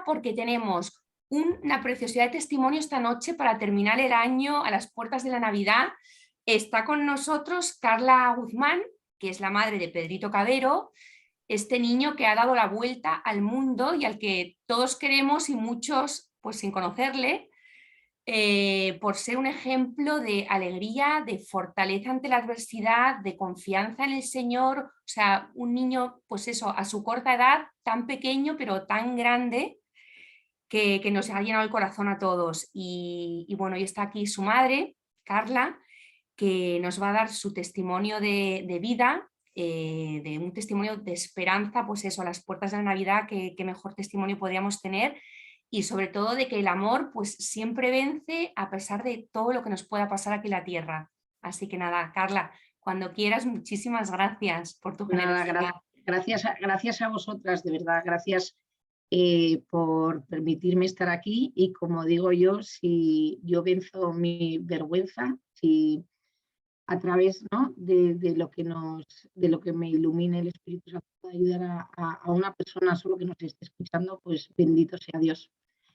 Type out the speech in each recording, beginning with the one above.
porque tenemos una preciosidad de testimonio esta noche para terminar el año a las puertas de la Navidad. Está con nosotros Carla Guzmán, que es la madre de Pedrito Cabero, este niño que ha dado la vuelta al mundo y al que todos queremos y muchos pues sin conocerle, por ser un ejemplo de alegría, de fortaleza ante la adversidad, de confianza en el Señor. O sea, un niño, pues eso, a su corta edad, tan pequeño pero tan grande, que nos ha llenado el corazón a todos. Y bueno, y está aquí su madre, Carla, que nos va a dar su testimonio de vida, de un testimonio de esperanza, pues eso, a las puertas de la Navidad, que mejor testimonio podríamos tener, y sobre todo de que el amor pues siempre vence a pesar de todo lo que nos pueda pasar aquí en la tierra. Así que nada, Carla, cuando quieras, muchísimas gracias por tu Nada, generosidad. gracias a vosotras, de verdad, gracias por permitirme estar aquí. Y como digo yo, si yo venzo mi vergüenza, si a través, ¿no?, de lo que me ilumine el Espíritu Santo, puede ayudar a una persona solo que nos esté escuchando, pues bendito sea Dios.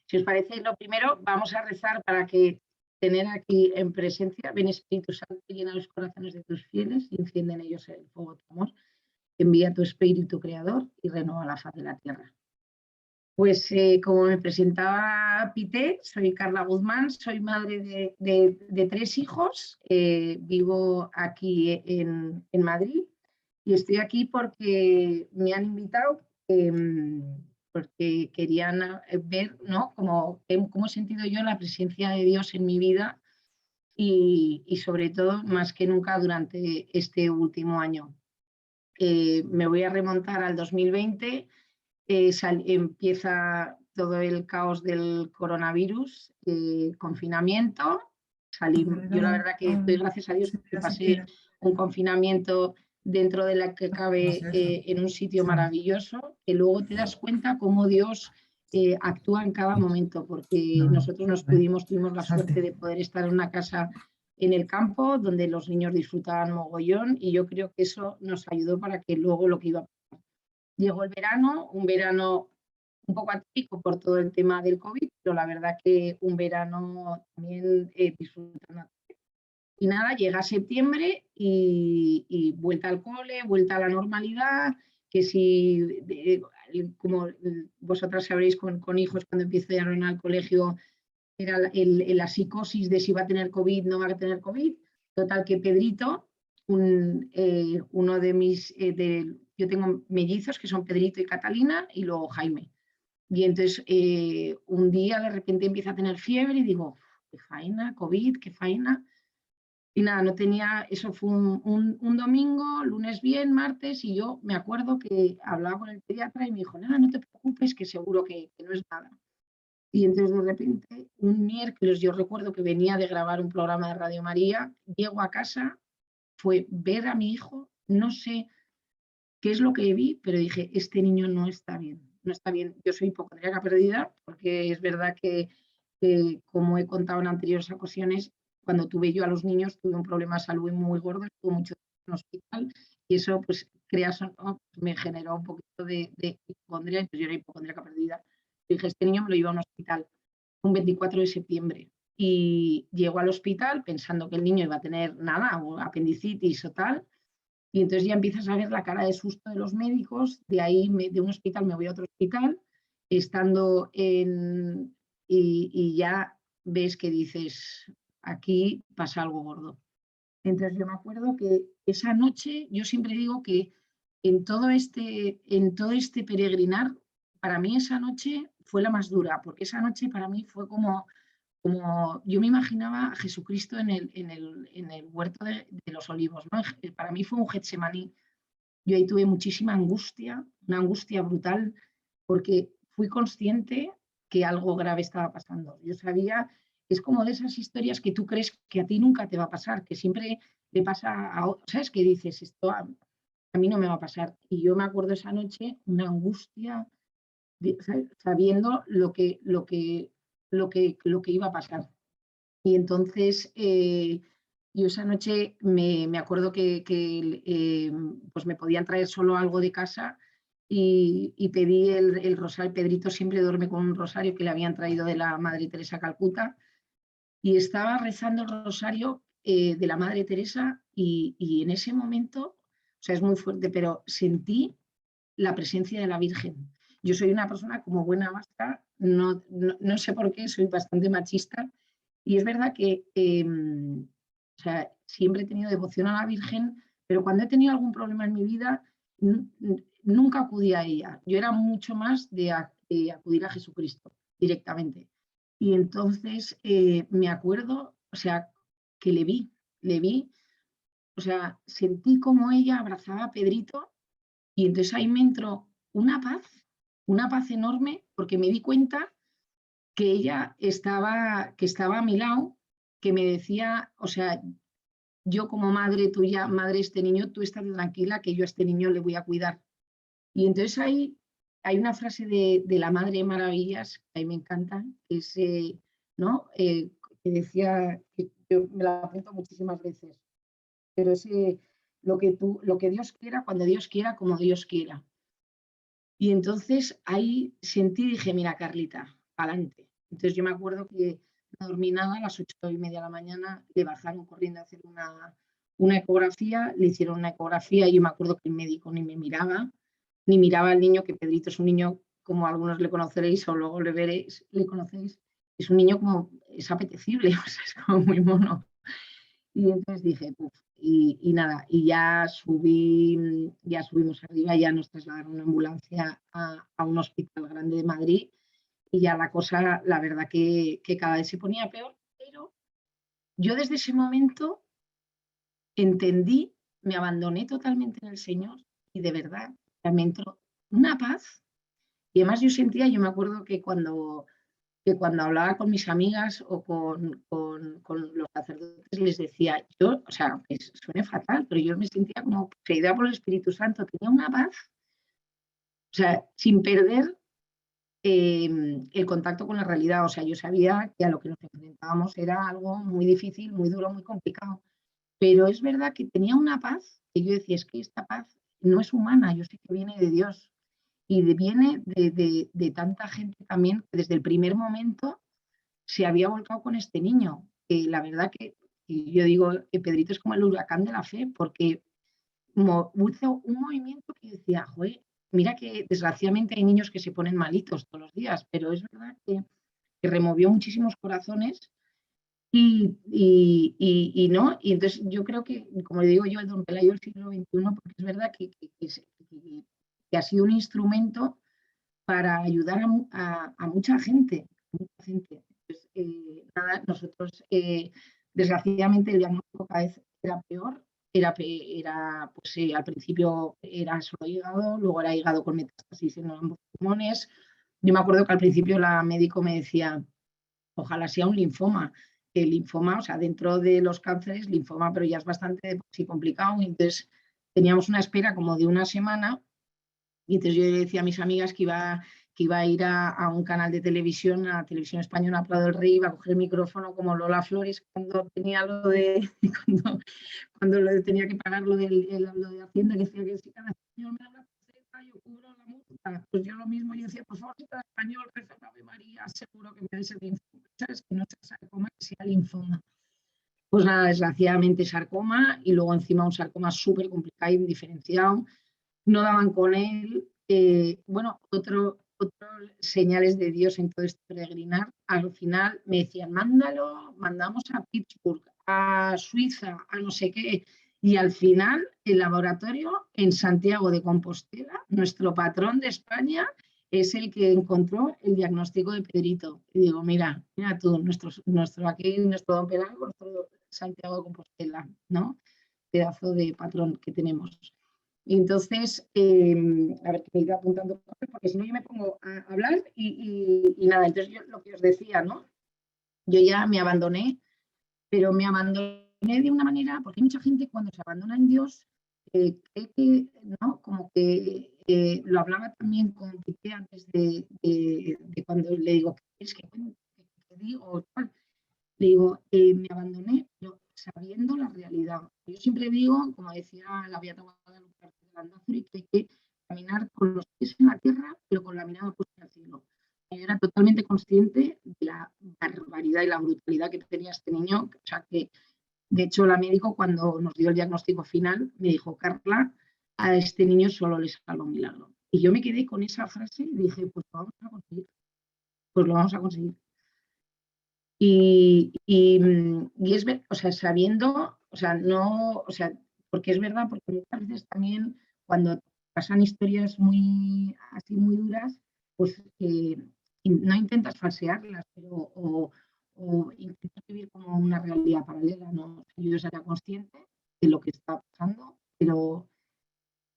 Si os parece, lo primero, vamos a rezar para que tener aquí en presencia, ven Espíritu Santo, llena los corazones de tus fieles y enciende en ellos el fuego de tu amor. Envía tu Espíritu Creador y renueva la faz de la tierra. Pues como me presentaba Pité, soy Carla Guzmán, soy madre de 3 hijos, vivo aquí en Madrid y estoy aquí porque me han invitado, porque querían ver, ¿no?, cómo he sentido yo la presencia de Dios en mi vida y sobre todo, más que nunca, durante este último año. Me voy a remontar al 2020. Empieza todo el caos del coronavirus, confinamiento. Yo la verdad que doy gracias a Dios porque pasé un confinamiento dentro de la que cabe, en un sitio maravilloso, que luego te das cuenta cómo Dios actúa en cada momento, porque nosotros tuvimos la suerte de poder estar en una casa en el campo donde los niños disfrutaban mogollón, y yo creo que eso nos ayudó para que luego lo que iba. Llegó el verano, un verano un poco atípico por todo el tema del COVID, pero la verdad que un verano también disfrutando. Y nada, llega septiembre y vuelta al cole, vuelta a la normalidad, que si, como vosotras sabréis, con hijos, cuando empezaron al colegio, era la psicosis de si va a tener COVID, no va a tener COVID. Total, que Pedrito, uno de mis, yo tengo mellizos que son Pedrito y Catalina, y luego Jaime. Y entonces un día de repente empieza a tener fiebre y digo, qué faena, COVID, qué faena. Y nada, no tenía, eso fue un domingo, lunes bien, martes, y yo me acuerdo que hablaba con el pediatra y me dijo, nada, no te preocupes, que seguro que no es nada. Y entonces de repente, un miércoles, yo recuerdo que venía de grabar un programa de Radio María, llego a casa, fue ver a mi hijo, no sé qué es lo que vi, pero dije, este niño no está bien, no está bien. Yo soy hipocondríaca perdida, porque es verdad que, como he contado en anteriores ocasiones, cuando tuve yo a los niños tuve un problema de salud muy gordo, estuve mucho tiempo en hospital, y eso, pues, creas o no, me generó un poquito de hipocondria. Entonces yo era hipocondríaca perdida. Dije, este niño me lo llevo a un hospital un 24 de septiembre. Y llego al hospital pensando que el niño iba a tener nada, o apendicitis o tal, y entonces ya empiezas a ver la cara de susto de los médicos. De ahí, de un hospital me voy a otro hospital, estando y ya ves que dices, aquí pasa algo gordo. Entonces yo me acuerdo que esa noche, yo siempre digo que en todo este peregrinar, para mí esa noche fue la más dura, porque esa noche para mí fue como yo me imaginaba a Jesucristo en el huerto de los olivos, ¿no? Para mí fue un Getsemaní. Yo ahí tuve muchísima angustia, una angustia brutal, porque fui consciente que algo grave estaba pasando. Yo sabía, es como de esas historias que tú crees que a ti nunca te va a pasar, que siempre le pasa a otros, ¿sabes? Que dices, esto a mí no me va a pasar. Y yo me acuerdo esa noche, una angustia, sabiendo lo que iba a pasar. Y entonces, yo esa noche me acuerdo que pues me podían traer solo algo de casa, y pedí el rosario. Pedrito siempre duerme con un rosario que le habían traído de la Madre Teresa Calcuta, y estaba rezando el rosario de la Madre Teresa y en ese momento, o sea, es muy fuerte, pero sentí la presencia de la Virgen. Yo soy una persona como buena vasca, no sé por qué, soy bastante machista, y es verdad que o sea, siempre he tenido devoción a la Virgen, pero cuando he tenido algún problema en mi vida, nunca acudí a ella. Yo era mucho más de acudir a Jesucristo directamente. Y entonces me acuerdo, o sea, que le vi, o sea, sentí como ella abrazaba a Pedrito, y entonces ahí me entró una paz enorme, porque me di cuenta que ella que estaba a mi lado, que me decía, o sea, yo como madre tuya, madre de este niño, tú estás tranquila que yo a este niño le voy a cuidar. Y entonces ahí hay una frase de la Madre Maravillas, que a mí me encanta, que es, ¿no? Que decía, que yo me la apunto muchísimas veces, pero es lo que Dios quiera, cuando Dios quiera, como Dios quiera. Y entonces ahí sentí y dije, mira, Carlita, adelante. Entonces yo me acuerdo que no dormí nada, a las 8:30 de la mañana le bajaron corriendo a hacer una ecografía, le hicieron una ecografía y yo me acuerdo que el médico ni me miraba, ni miraba al niño, que Pedrito es un niño, como algunos le conoceréis o luego le veréis, le conocéis, es un niño como, es apetecible, o sea, es como muy mono. Y entonces dije, puf, y nada, y ya ya subimos arriba, ya nos trasladaron una ambulancia a un hospital grande de Madrid, y ya la cosa, la verdad que cada vez se ponía peor, pero yo desde ese momento entendí, me abandoné totalmente en el Señor, y de verdad me entró una paz. Y además yo sentía, yo me acuerdo que cuando hablaba con mis amigas o con los sacerdotes les decía, yo, o sea, aunque suene fatal, pero yo me sentía como poseída por el Espíritu Santo, tenía una paz, o sea, sin perder el contacto con la realidad. O sea, yo sabía que a lo que nos enfrentábamos era algo muy difícil, muy duro, muy complicado, pero es verdad que tenía una paz que yo decía, es que esta paz no es humana, yo sé que viene de Dios. Y viene de tanta gente también que desde el primer momento se había volcado con este niño. La verdad que y yo digo que Pedrito es como el huracán de la fe, porque hizo un movimiento que decía, joder, mira que desgraciadamente hay niños que se ponen malitos todos los días, pero es verdad que removió muchísimos corazones y no, y entonces yo creo que, como le digo yo, el Don Pelayo del siglo XXI, porque es verdad que ha sido un instrumento para ayudar a mucha gente. Mucha gente. Pues, nada, nosotros, desgraciadamente, el diagnóstico cada vez era peor. Pues, al principio era solo hígado, luego era hígado con metástasis en ambos pulmones. Yo me acuerdo que al principio la médico me decía, ojalá sea un linfoma. El linfoma, o sea, dentro de los cánceres, linfoma, pero ya es bastante complicado. Y entonces teníamos una espera como de una semana, y entonces yo le decía a mis amigas que iba a ir a un canal de televisión, a Televisión Española, a Prado del Rey, iba a coger el micrófono como Lola Flores cuando tenía lo de, cuando tenía que pagar lo de Hacienda, que decía que si cada español me da una peseta, yo cubro la multa. Pues yo lo mismo, yo decía, por favor, si cada español reza una Ave María, seguro que me da ese linfoma. ¿Sabes? Que no sea sarcoma, que sea linfoma. Pues nada, desgraciadamente sarcoma, y luego encima un sarcoma súper complicado y indiferenciado. No daban con él. Bueno, otros señales de Dios en todo este peregrinar. Al final me decían, mándalo, mandamos a Pittsburgh, a Suiza, a no sé qué. Y al final, el laboratorio en Santiago de Compostela, nuestro patrón de España, es el que encontró el diagnóstico de Pedrito. Y digo, mira tú, aquí, nuestro Don Pelago, nuestro Santiago de Compostela, ¿no? Pedazo de patrón que tenemos. Y entonces, a ver, que me iba apuntando, porque si no yo me pongo a hablar y nada. Entonces yo lo que os decía, ¿no? Yo ya me abandoné, pero me abandoné de una manera, porque hay mucha gente cuando se abandona en Dios, cree que, ¿no? Como que lo hablaba también con Piqué antes de cuando le digo, ¿qué es que digo? Le digo, me abandoné, pero sabiendo la realidad. Yo siempre digo, como decía la Beata Guadalupe de Landazuri, que hay que caminar con los pies en la tierra, pero con la mirada puesta al cielo. Yo era totalmente consciente de la barbaridad y la brutalidad que tenía este niño. O sea, que de hecho la médico cuando nos dio el diagnóstico final me dijo: Carla, a este niño solo le salva un milagro. Y yo me quedé con esa frase y dije: pues lo vamos a conseguir, pues lo vamos a conseguir. Y es, o sea, sabiendo, o sea, no, o sea, porque es verdad, porque muchas veces también cuando pasan historias muy, así muy duras, pues no intentas falsearlas, pero o intentas vivir como una realidad paralela, ¿no? Yo era consciente de lo que estaba pasando, pero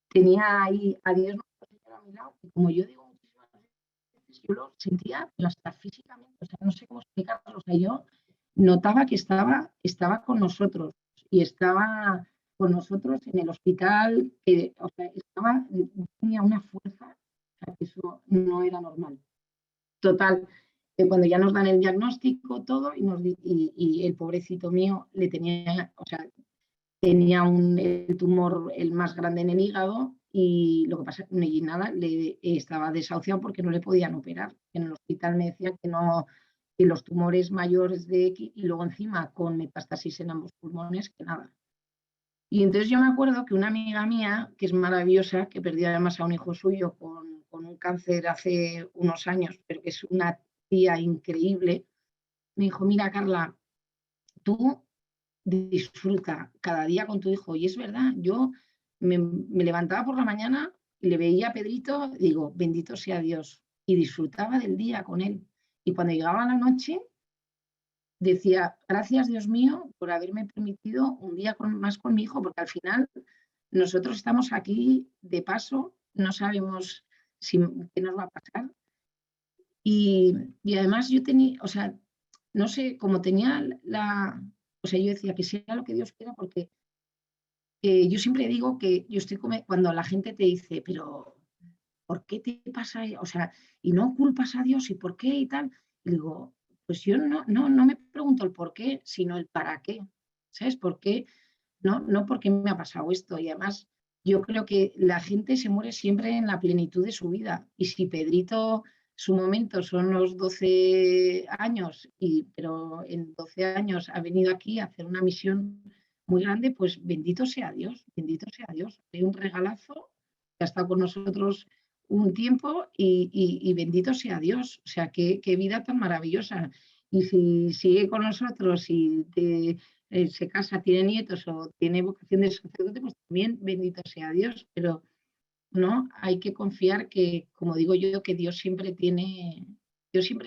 tenía ahí a Dios a mi lado, y como yo digo muchísimas veces, yo lo sentía, pero hasta físicamente, o sea, no sé cómo explicarlo, o sea, yo notaba que estaba con nosotros y estaba con nosotros en el hospital, que, o sea, tenía una fuerza, o sea, que eso no era normal. Total, cuando ya nos dan el diagnóstico, todo, y el pobrecito mío le tenía, o sea, tenía el tumor el más grande en el hígado y lo que pasa y nada, estaba desahuciado porque no le podían operar. En el hospital me decían que no, que los tumores mayores de X y luego encima con metástasis en ambos pulmones, que nada. Y entonces yo me acuerdo que una amiga mía, que es maravillosa, que perdió además a un hijo suyo con un cáncer hace unos años, pero que es una tía increíble, me dijo: mira, Carla, tú disfruta cada día con tu hijo. Y es verdad, yo me levantaba por la mañana y le veía a Pedrito, digo, bendito sea Dios, y disfrutaba del día con él. Y cuando llegaba la noche, decía: gracias Dios mío por haberme permitido un día más con mi hijo, porque al final nosotros estamos aquí de paso, no sabemos qué nos va a pasar. Y además yo tenía, o sea, no sé, como tenía o sea, yo decía que sea lo que Dios quiera, porque yo siempre digo que yo estoy cuando la gente te dice, pero ¿por qué te pasa? O sea, y no culpas a Dios y por qué y tal. Y digo, pues yo no me pregunto el por qué, sino el para qué. ¿Sabes? ¿Por qué? No por qué me ha pasado esto. Y además, yo creo que la gente se muere siempre en la plenitud de su vida. Y si Pedrito, su momento son los 12 años, pero en 12 años ha venido aquí a hacer una misión muy grande, pues bendito sea Dios, bendito sea Dios. Hay un regalazo que ha estado con nosotros un tiempo y bendito sea Dios. O sea, qué vida tan maravillosa. Y si sigue con nosotros y se casa, tiene nietos o tiene vocación de sacerdote, pues también bendito sea Dios. Pero no, hay que confiar que, como digo yo, que Dios siempre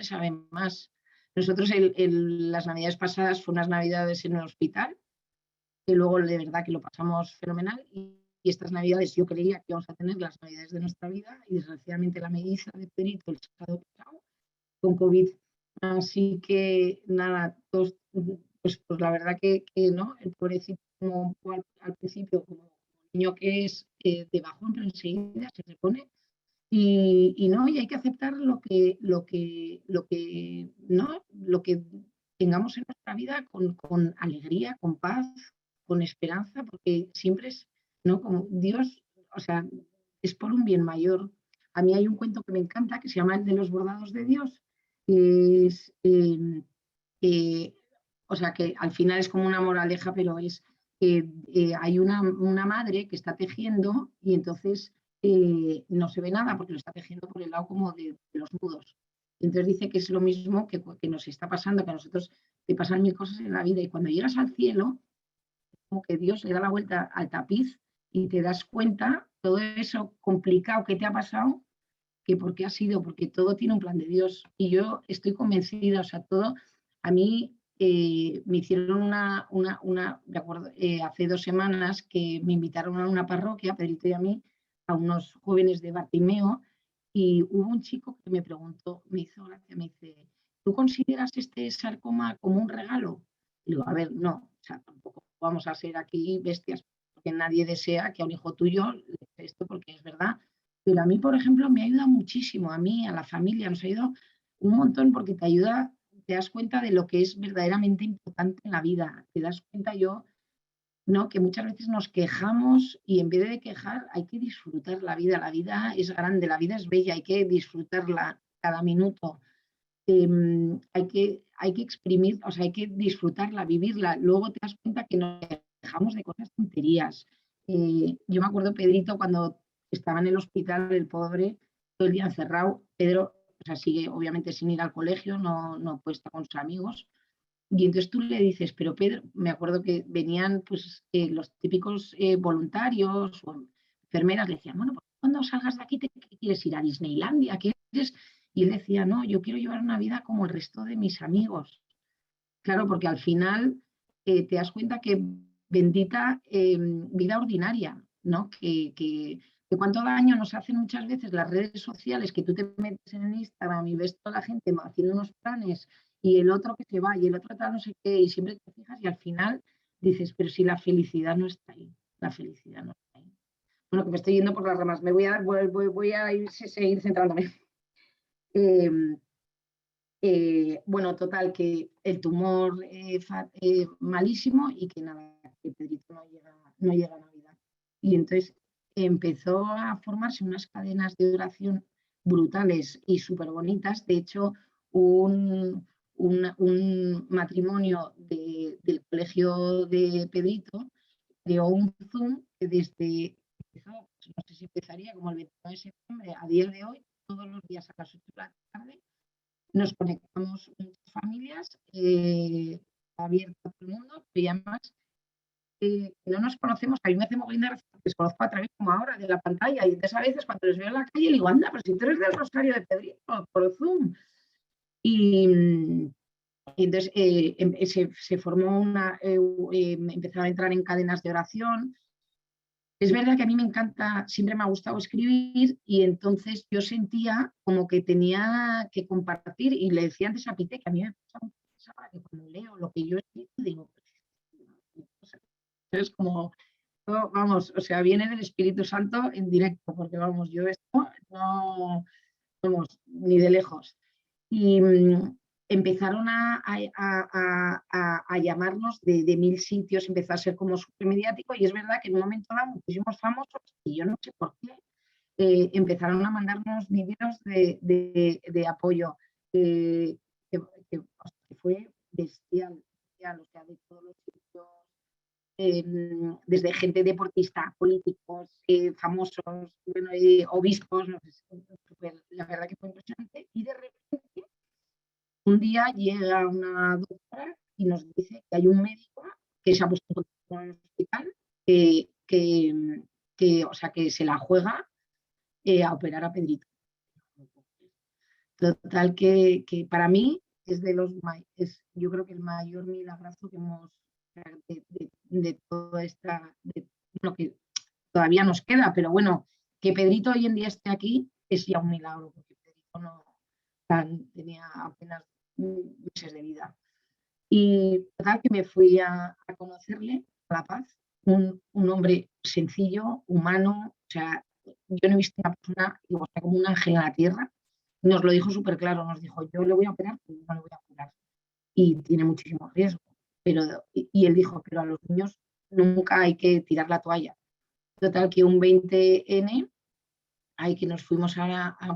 sabe más. Nosotros las navidades pasadas fue unas navidades en el hospital, que luego de verdad que lo pasamos fenomenal y estas navidades yo creía que íbamos a tener las navidades de nuestra vida y desgraciadamente la melliza de Pedrito el sábado pasado con COVID. Así que nada, pues la verdad que no, el pobrecito como al principio como niño que es de bajón, pero enseguida se repone y no, y hay que aceptar lo que tengamos en nuestra vida con alegría, con paz, con esperanza, porque siempre es, ¿no? Como Dios, o sea, es por un bien mayor. A mí hay un cuento que me encanta que se llama El de los bordados de Dios, que es, eh, o sea, que al final es como una moraleja, pero es que hay una madre que está tejiendo y entonces no se ve nada porque lo está tejiendo por el lado como de los nudos. Entonces dice que es lo mismo que nos está pasando, que a nosotros te pasan mil cosas en la vida y cuando llegas al cielo, como que Dios le da la vuelta al tapiz y te das cuenta todo eso complicado que te ha pasado, que por qué ha sido, porque todo tiene un plan de Dios. Y yo estoy convencida, o sea, todo, a mí me hicieron de acuerdo, hace 2 semanas que me invitaron a una parroquia, Pedrito y a mí, a unos jóvenes de Bartimeo, y hubo un chico que me preguntó, me hizo gracia, me dice: ¿tú consideras este sarcoma como un regalo? Y digo, a ver, no, o sea, tampoco vamos a ser aquí bestias, porque nadie desea que a un hijo tuyo le pase esto, porque es verdad. Pero a mí, por ejemplo, me ayuda muchísimo, a mí, a la familia, nos ha ayudado un montón porque te ayuda, te das cuenta de lo que es verdaderamente importante en la vida. Te das cuenta, yo ¿no? Que muchas veces nos quejamos y en vez de quejar hay que disfrutar la vida es grande, la vida es bella, hay que disfrutarla cada minuto. Hay que exprimir, o sea, hay que disfrutarla, vivirla. Luego te das cuenta que nos quejamos de cosas tonterías. Yo me acuerdo, Pedrito, cuando estaba en el hospital, el pobre, todo el día encerrado. Pedro, o sea, sigue obviamente sin ir al colegio, no puede estar con sus amigos. Y entonces tú le dices, pero Pedro, me acuerdo que venían pues los típicos voluntarios o enfermeras, le decían, bueno, pues cuando salgas de aquí, ¿qué quieres ir a Disneylandia? ¿Quieres? Y él decía, no, yo quiero llevar una vida como el resto de mis amigos. Claro, porque al final te das cuenta que bendita vida ordinaria, ¿no? Que cuánto daño nos hacen muchas veces las redes sociales, que tú te metes en el Instagram y ves toda la gente haciendo unos planes y el otro que se va y el otro tal no sé qué, y siempre te fijas y al final dices, pero si la felicidad no está ahí, la felicidad no está ahí. Bueno, que me estoy yendo por las ramas, voy a seguir centrándome. Bueno, total, que el tumor malísimo y que nada, que Pedrito no llega a Navidad. Y entonces empezó a formarse unas cadenas de oración brutales y súper bonitas. De hecho, un matrimonio del colegio de Pedrito creó un Zoom que desde, no sé si empezaría como el 29 de septiembre a día de hoy, todos los días a las 8 de la tarde, nos conectamos muchas familias, abierto a todo el mundo, y además no nos conocemos, a mí me hace muy linda, les conozco a través como ahora de la pantalla, y entonces a veces cuando les veo en la calle le digo, anda, pero si tú eres del Rosario de Pedrito, por Zoom. Y entonces se formó empezaron a entrar en cadenas de oración. Es verdad que a mí me encanta, siempre me ha gustado escribir y entonces yo sentía como que tenía que compartir y le decía antes a Pite que a mí me pasaba que cuando leo lo que yo escribo digo, es como, vamos, o sea, viene del Espíritu Santo en directo, porque vamos, yo esto no, vamos, ni de lejos. Y empezaron a llamarnos de mil sitios, empezó a ser como súper mediático y es verdad que en un momento dado muchísimos famosos, y yo no sé por qué, empezaron a mandarnos vídeos de apoyo, que, que fue bestial, o sea, de todos los sitios, desde gente deportista, políticos, famosos, bueno, obispos, no sé, la verdad que fue impresionante. Y de repente, un día llega una doctora y nos dice que hay un médico que se ha puesto en contacto con el hospital, o sea, que se la juega a operar a Pedrito. Total, que para mí es yo creo que el mayor milagrazo que hemos de toda esta, bueno, que todavía nos queda, pero bueno, que Pedrito hoy en día esté aquí es ya un milagro, porque Pedrito no tenía apenas meses de vida. Y total que me fui a conocerle a La Paz, un hombre sencillo, humano, o sea, yo no he visto una persona, digo, o sea, como un ángel en la tierra. Nos lo dijo súper claro, nos dijo, yo le voy a operar, pero no le voy a curar. Y tiene muchísimo riesgo. Y él dijo, pero a los niños nunca hay que tirar la toalla. Total que un 20N, ahí que nos fuimos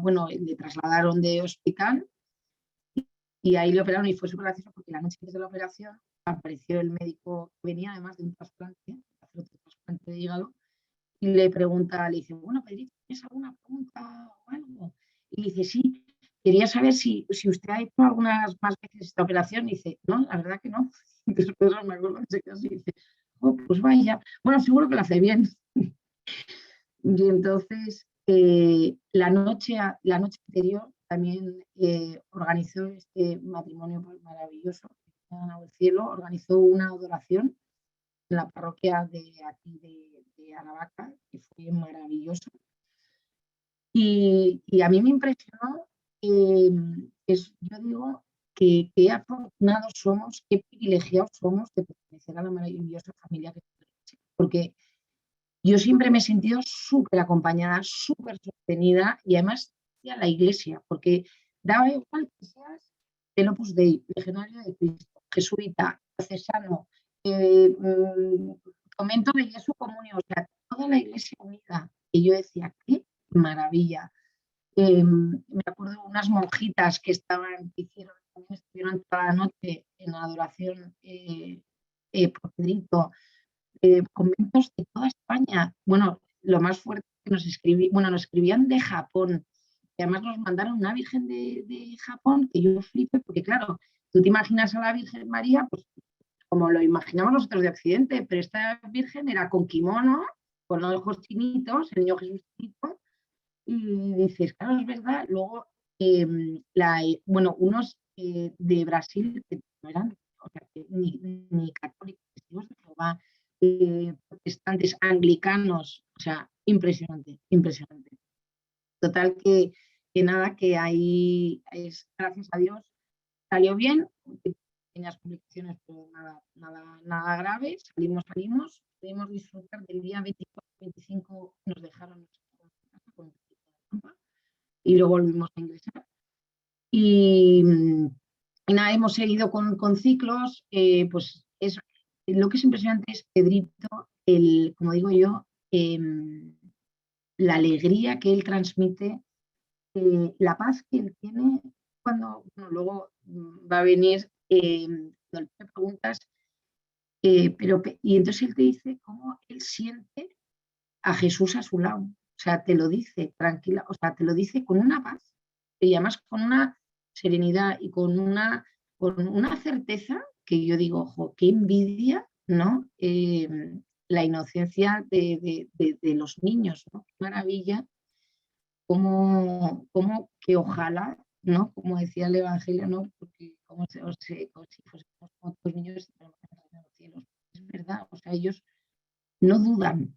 bueno, le trasladaron de hospital y ahí le operaron y fue súper gracioso porque la noche antes de la operación apareció el médico que venía además de un trasplante, hacer otro trasplante de hígado, y le pregunta, le dice, bueno, Pedrito, ¿tienes alguna pregunta o algo? Y le dice, sí, quería saber si usted ha hecho algunas más veces esta operación. Y dice, no, la verdad que no. Después me acuerdo que se quedó así y dice, oh, pues vaya, bueno, seguro que lo hace bien. Y entonces, la noche anterior también organizó este matrimonio maravilloso, al cielo, organizó una adoración en la parroquia de aquí de Aravaca, que fue maravilloso. Y a mí me impresionó, yo digo, que qué afortunados somos, qué privilegiados somos de pertenecer a la maravillosa familia que tenemos. Porque yo siempre me he sentido súper acompañada, súper sostenida y además a la iglesia, porque daba igual que seas del Opus Dei, legionario de Cristo, jesuita, diocesano, Convento de Jesús Comunio, o sea, toda la iglesia unida. Y yo decía, qué maravilla. Me acuerdo de unas monjitas que estuvieron toda la noche en adoración por Pedrito, conventos de toda España. Bueno, lo más fuerte que nos escribían de Japón. Y además nos mandaron una virgen de Japón que yo flipé, porque claro, tú te imaginas a la Virgen María, pues como lo imaginamos nosotros de Occidente, pero esta virgen era con kimono, con los ojos chinitos, el niño Jesús chinito, y dices, claro, es verdad. Luego, unos de Brasil que no eran, o sea, que ni católicos, testigos de Jehová, protestantes, anglicanos, o sea, impresionante, impresionante. Total que nada, que ahí, gracias a Dios, salió bien, pequeñas complicaciones, pero nada grave, salimos, pudimos disfrutar del día 24-25, nos dejaron y luego volvimos a ingresar. Y nada, hemos seguido con ciclos, pues es, lo que es impresionante es Pedrito, como digo yo, la alegría que él transmite, la paz que él tiene cuando luego va a venir, cuando te preguntas, y entonces él te dice cómo él siente a Jesús a su lado. O sea, te lo dice tranquila, o sea, te lo dice con una paz y además con una serenidad y con una certeza que yo digo, ojo, qué envidia, ¿no? La inocencia de los niños, ¿no? Qué maravilla, como que ojalá, ¿no? Como decía el Evangelio, ¿no? Porque como si fuésemos como otros niños, en los cielos. Es verdad, o sea, ellos no dudan,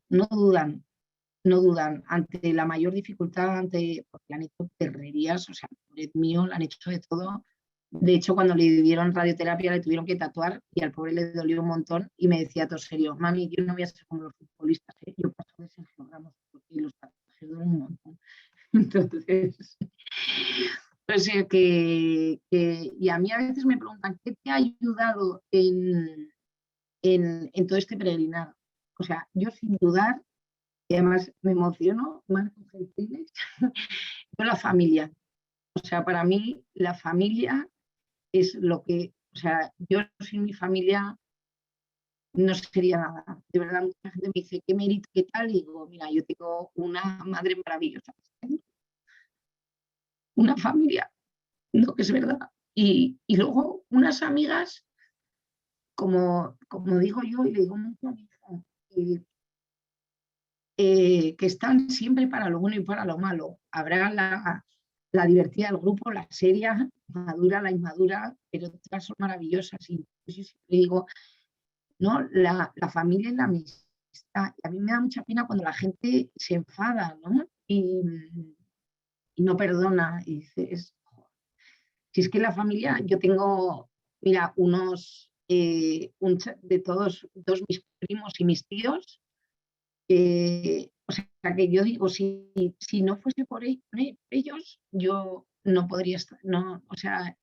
ante la mayor dificultad, porque le han hecho perrerías, o sea, pobre mío, le han hecho de todo. De hecho, cuando le dieron radioterapia le tuvieron que tatuar y al pobre le dolió un montón y me decía todo serio, mami, yo no voy a ser como los futbolistas, ¿eh? Yo paso de Sergio Ramos porque los tatuajes duelen un montón. Entonces, pues y a mí a veces me preguntan, ¿qué te ha ayudado en todo este peregrinar? O sea, yo sin dudar, y además me emociono, Marco Gentiles, con la familia. O sea, para mí la familia es lo que, o sea, yo sin mi familia no sería nada. De verdad, mucha gente me dice, ¿qué mérito, qué tal? Y digo, mira, yo tengo una madre maravillosa, una familia, no, que es verdad. Y luego unas amigas, como digo yo, y le digo mucho a mi hija, que están siempre para lo bueno y para lo malo. Habrá la divertida del grupo, la seria, madura, la inmadura, pero todas son maravillosas. Y yo siempre digo, ¿no? La familia y la amistad. Y a mí me da mucha pena cuando la gente se enfada, ¿no? Y no perdona. Y dices, si es que la familia, yo tengo, mira, de todos mis primos y mis tíos, o sea, que yo digo, si no fuese por ellos, yo no podría estar, no, o sea,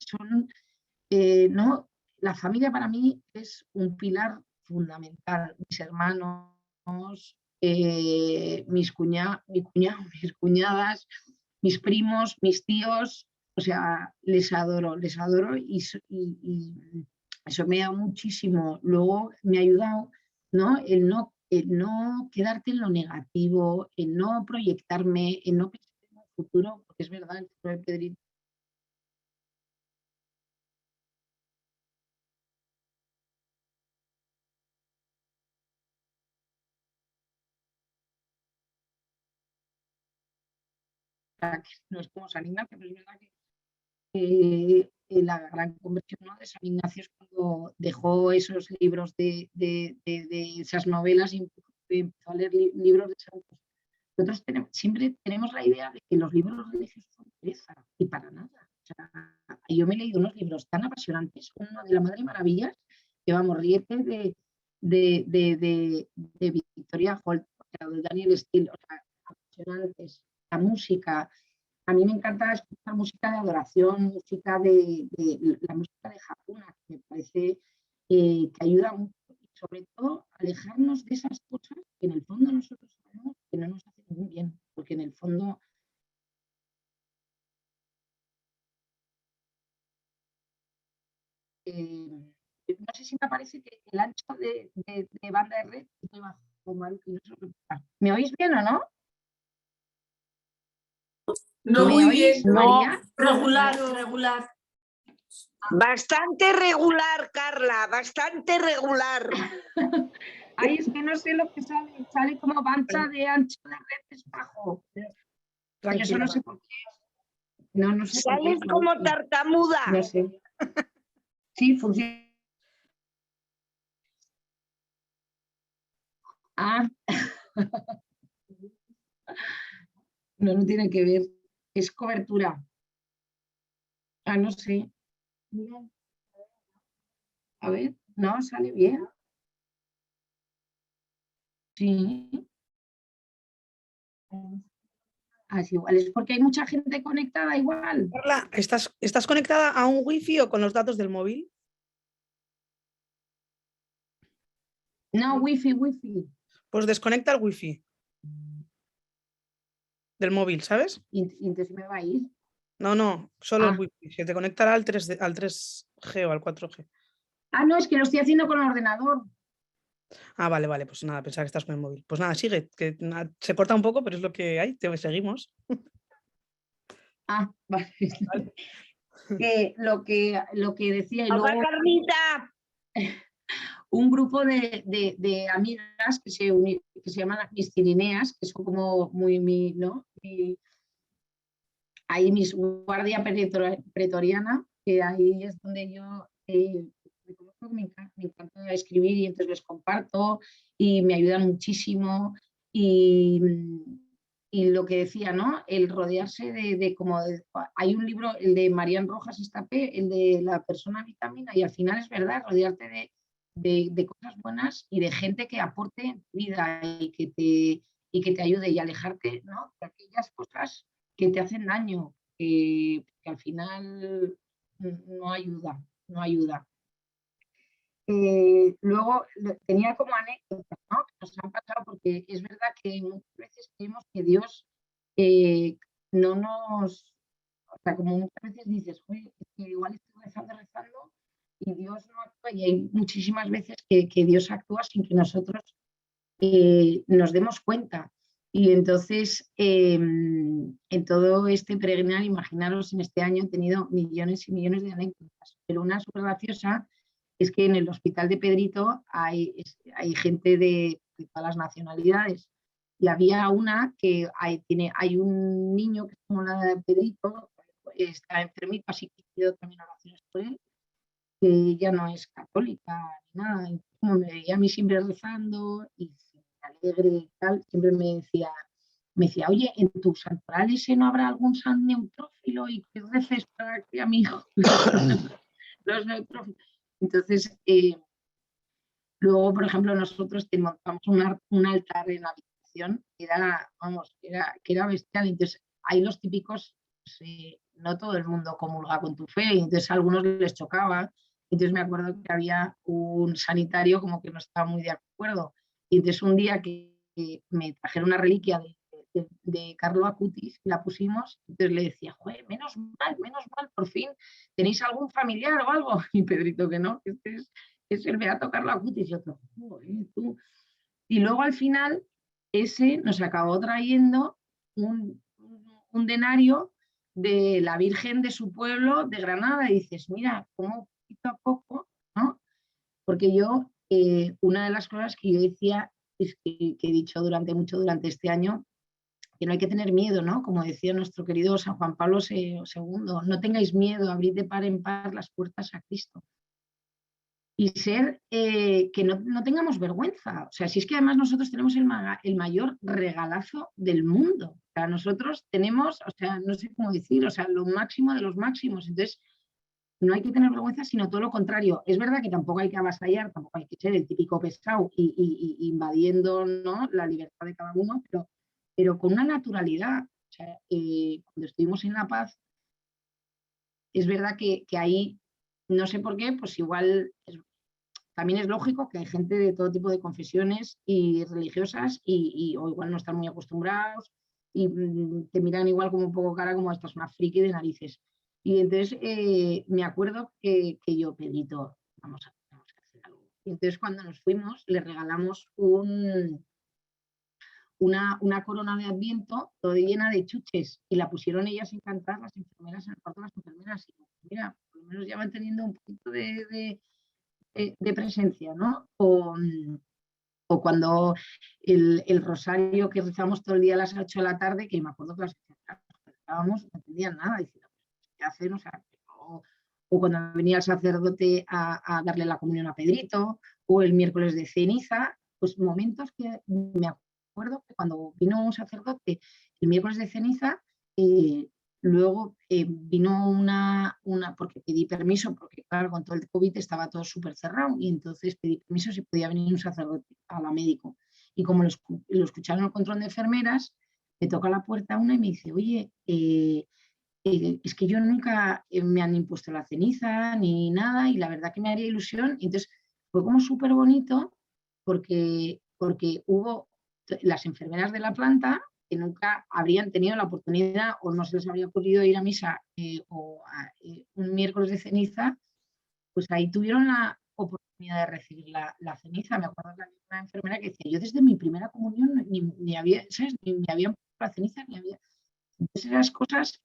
no, la familia para mí es un pilar fundamental. Mis hermanos, mi cuñado, mis cuñadas, mis primos, mis tíos, o sea, les adoro y eso me da muchísimo. Luego me ha ayudado, ¿no? El no quedarte en lo negativo, el no proyectarme, el no pensar en el futuro, porque es verdad, el futuro de Pedrito no es como San Ignacio, pero es verdad que la gran conversión, ¿no?, de San Ignacio es cuando dejó esos libros de esas novelas y empezó a leer libros de santos. Nosotros siempre tenemos la idea de que los libros religiosos son pereza, y para nada. O sea, yo me he leído unos libros tan apasionantes, uno de la Madre Maravillas, que vamos, ríete de Victoria Holt, o sea, de Daniel Steele, o sea, apasionantes. La música, a mí me encanta escuchar música de adoración, la música de Hakuna, que me parece que ayuda mucho, y sobre todo alejarnos de esas cosas que en el fondo nosotros sabemos que no nos hacen ningún bien, porque en el fondo no sé si me parece que el ancho de banda de red es muy bajo, Maru, y no sé lo que pasa. ¿Me oís bien o no? No ¿Me muy oís, bien, María? regular, regular. Bastante regular, Carla, bastante regular. Ay, es que no sé lo que sale, sale como mancha de ancho de red es bajo. Pero eso no sé por qué. No sé por qué. Sales como tartamuda. No sé. Sí, funciona. Ah. No tiene que ver. Es cobertura. Ah, no sé. A ver, no, sale bien. Sí. Así igual es porque hay mucha gente conectada igual. Carla, ¿estás conectada a un wifi o con los datos del móvil? No, wifi. Pues desconecta el wifi del móvil, ¿sabes? Y entonces me va a ir. No, solo Ah. el wifi. Se te conectará al 3G o al 4G. Ah, no, es que lo estoy haciendo con el ordenador. Ah, vale, pues nada, pensaba que estás con el móvil. Pues nada, sigue, que se corta un poco, pero es lo que hay, seguimos. Ah, vale. Lo que decía, y ¡Papá, luego Carlita! un grupo de amigas que se llaman las mis cirineas, que son como muy, ¿no? Ahí mis guardia pretoriana, que ahí es donde yo me encanta escribir y entonces les comparto y me ayudan muchísimo. Y lo que decía, ¿no? El rodearse hay un libro, el de Marian Rojas Estapé, el de la persona vitamina, y al final es verdad, rodearte de cosas buenas y de gente que aporte en tu vida y que te ayude y alejarte, ¿no? De aquellas cosas que te hacen daño, que al final no ayuda. Luego tenía como anécdotas, ¿no? Que nos han pasado, porque es verdad que muchas veces creemos que Dios no nos, o sea, como muchas veces dices, oye, es que igual estoy rezando y Dios no actúa, y hay muchísimas veces que Dios actúa sin que nosotros nos demos cuenta. Y entonces, en todo este peregrinar, imaginaros, en este año he tenido millones y millones de anécdotas, pero una súper graciosa es que en el hospital de Pedrito hay gente de todas las nacionalidades. Y había una que hay un niño que es como la de Pedrito, está enfermito, así que pido también oraciones por él, que ella no es católica ni nada. Y como me veía a mí siempre rezando y alegre y tal, siempre me decía, oye, en tu santoral ese no habrá algún san neutrófilo y que reces para que a mi hijo los neutrófilos. Entonces, luego, por ejemplo, nosotros te montamos un altar en la habitación que era bestial. Entonces, hay los típicos, pues, no todo el mundo comulga con tu fe, y entonces a algunos les chocaba. Entonces me acuerdo que había un sanitario como que no estaba muy de acuerdo. Y entonces un día que me trajeron una reliquia de Carlo Acutis y la pusimos, entonces le decía, joder, menos mal, por fin, ¿tenéis algún familiar o algo? Y Pedrito, que no, que es el Beato Carlo Acutis. Y otro, tú. Y luego al final ese nos acabó trayendo un denario de la Virgen de su pueblo de Granada, y dices, mira, cómo poquito a poco, ¿no? Porque yo, una de las cosas que yo decía, es que he dicho durante este año, que no hay que tener miedo, ¿no? Como decía nuestro querido San Juan Pablo II, no tengáis miedo, abrid de par en par las puertas a Cristo. Y que no tengamos vergüenza. O sea, si es que además nosotros tenemos el mayor regalazo del mundo. O sea, nosotros tenemos, o sea, no sé cómo decir, o sea, lo máximo de los máximos. Entonces, no hay que tener vergüenza, sino todo lo contrario. Es verdad que tampoco hay que avasallar, tampoco hay que ser el típico pesado y invadiendo, ¿no?, la libertad de cada uno, pero con una naturalidad. O sea, cuando estuvimos en La Paz, es verdad que ahí, no sé por qué, pues igual también es lógico que hay gente de todo tipo de confesiones y religiosas o igual no están muy acostumbrados y te miran igual como un poco cara como esta es una friki de narices. Y entonces me acuerdo que yo, Pedrito, vamos a hacer algo. Y entonces cuando nos fuimos le regalamos una corona de Adviento toda llena de chuches y la pusieron ellas encantadas, las enfermeras, en el cuarto de las enfermeras. Y mira, por lo menos ya van teniendo un poquito de presencia, ¿no? O cuando el rosario que rezamos todo el día a las 8 de la tarde, que me acuerdo que las rezábamos, no entendían nada, decían, ¿qué hacen? O sea, o cuando venía el sacerdote a darle la comunión a Pedrito, o el miércoles de ceniza, pues momentos que me acuerdo que cuando vino un sacerdote el miércoles de ceniza, luego vino porque pedí permiso, porque claro, con todo el COVID estaba todo súper cerrado, y entonces pedí permiso si podía venir un sacerdote a la médico. Y como lo escucharon el control de enfermeras, me toca la puerta una y me dice, oye, es que yo nunca me han impuesto la ceniza ni nada, y la verdad que me haría ilusión. Y entonces fue como súper bonito porque hubo las enfermeras de la planta que nunca habrían tenido la oportunidad o no se les habría ocurrido ir a misa un miércoles de ceniza, pues ahí tuvieron la oportunidad de recibir la ceniza. Me acuerdo que había una enfermera que decía, yo desde mi primera comunión ni había, ¿sabes? Ni me habían puesto la ceniza, ni había... Entonces esas cosas,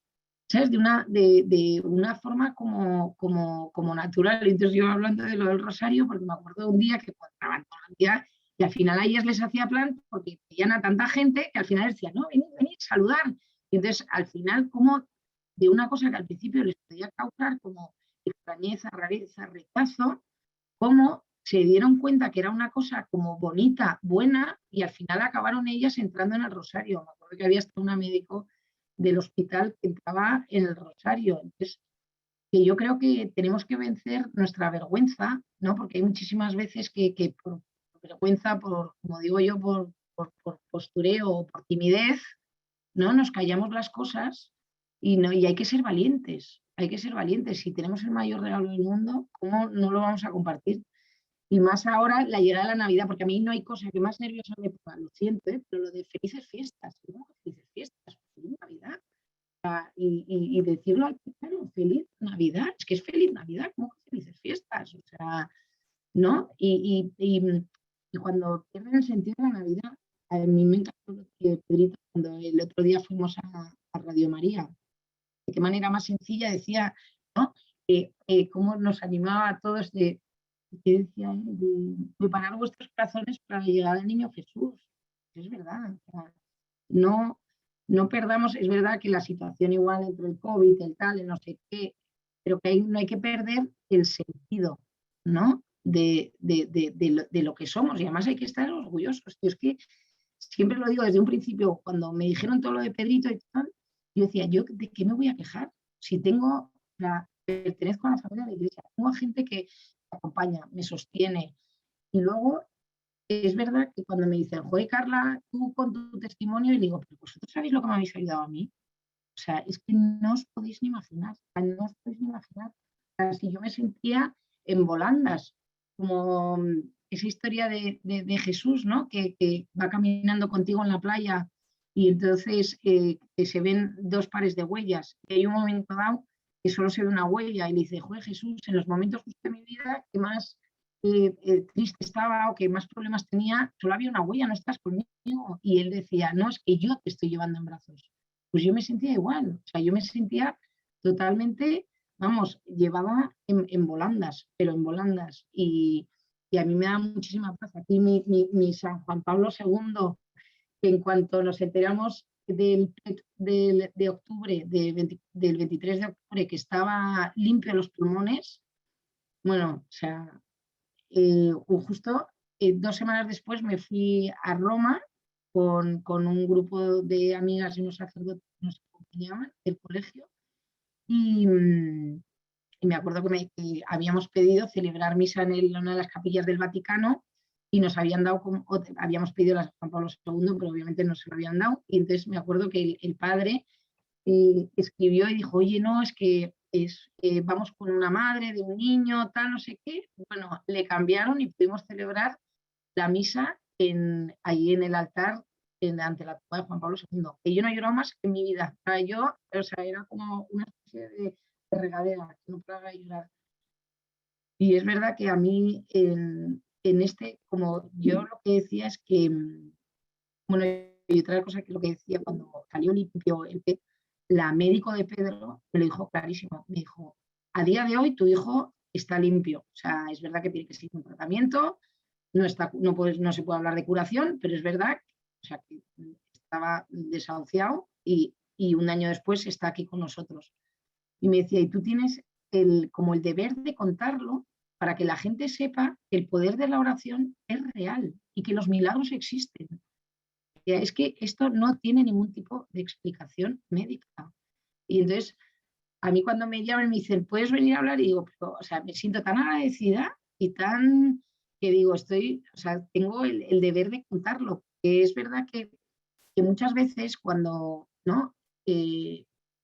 ¿sabes? De una forma como natural. Entonces yo hablando de lo del rosario, porque me acuerdo de un día que encontraban toda la entidad y al final a ellas les hacía plan porque veían a tanta gente que al final decían, no, venid, saludar. Y entonces al final como de una cosa que al principio les podía causar como extrañeza, rareza, rechazo, como se dieron cuenta que era una cosa como bonita, buena, y al final acabaron ellas entrando en el rosario. Me acuerdo que había hasta una médico del hospital que entraba en el rosario. Entonces, que yo creo que tenemos que vencer nuestra vergüenza, ¿no? Porque hay muchísimas veces que por vergüenza, como digo yo, por postureo o por timidez, ¿no? Nos callamos las cosas y hay que ser valientes. Hay que ser valientes. Si tenemos el mayor regalo del mundo, ¿cómo no lo vamos a compartir? Y más ahora la llegada de la Navidad, porque a mí no hay cosa que más nerviosa me ponga, lo siento, pero lo de felices fiestas, ¿no? Felices fiestas, feliz Navidad. Y decirlo al claro, feliz Navidad, es que es feliz Navidad, ¿cómo que felices fiestas? O sea, ¿no? Y cuando pierden el sentido de la Navidad, a mí me encantó que Pedrito, cuando el otro día fuimos a Radio María, de qué manera más sencilla decía, ¿no? Cómo nos animaba a todos que decía de preparar vuestros corazones para la llegada del niño Jesús. Es verdad. O sea, no perdamos, es verdad que la situación igual entre el COVID, el tal, el no sé qué, pero que no hay que perder el sentido, ¿no? De lo que somos, y además hay que estar orgullosos. Tío, es que siempre lo digo desde un principio, cuando me dijeron todo lo de Pedrito y tal, yo decía, ¿yo de qué me voy a quejar? Si pertenezco a la familia de la iglesia, tengo gente que me acompaña, me sostiene, y luego es verdad que cuando me dicen, joder, Carla, tú con tu testimonio, y digo, pero vosotros sabéis lo que me habéis ayudado a mí. O sea, es que no os podéis ni imaginar, no os podéis ni imaginar. O sea, si yo me sentía en volandas, como esa historia de Jesús, ¿no? Que va caminando contigo en la playa y entonces que se ven dos pares de huellas. Y hay un momento dado que solo se ve una huella y le dice, joder, Jesús, en los momentos de mi vida que más triste estaba o que más problemas tenía, solo había una huella, no estás conmigo. Y él decía, no, es que yo te estoy llevando en brazos. Pues yo me sentía igual, o sea, yo me sentía totalmente, vamos, llevada en volandas, pero en volandas. Y a mí me da muchísima paz. Aquí mi San Juan Pablo II, que en cuanto nos enteramos de octubre, del 23 de octubre, que estaba limpio los pulmones, bueno, o sea, justo 2 semanas después me fui a Roma con un grupo de amigas y unos sacerdotes que nos acompañaban del colegio y me acuerdo que habíamos pedido celebrar misa en una de las capillas del Vaticano y nos habían dado, habíamos pedido la Juan Pablo II, pero obviamente no se lo habían dado, y entonces me acuerdo que el padre escribió y dijo, oye, no, es que vamos con una madre de un niño, tal, no sé qué. Bueno, le cambiaron y pudimos celebrar la misa ahí en el altar ante la tumba de Juan Pablo II. Que yo no he llorado más en mi vida. Era como una especie de regadera, que no paraba de llorar. Y es verdad que a mí, como yo lo que decía es que, bueno, y otra cosa que lo que decía, cuando salió limpio el PET, la médico de Pedro me lo dijo clarísimo. Me dijo, a día de hoy tu hijo está limpio. O sea, es verdad que tiene que seguir un tratamiento, no se puede hablar de curación, pero es verdad, o sea, que estaba desahuciado y un año después está aquí con nosotros. Y me decía, y tú tienes como el deber de contarlo para que la gente sepa que el poder de la oración es real y que los milagros existen. Es que esto no tiene ningún tipo de explicación médica. Y entonces, a mí cuando me llaman y me dicen, ¿puedes venir a hablar? Y digo, o sea, me siento tan agradecida y tan que digo, tengo el deber de contarlo. Que es verdad que muchas veces cuando, ¿no?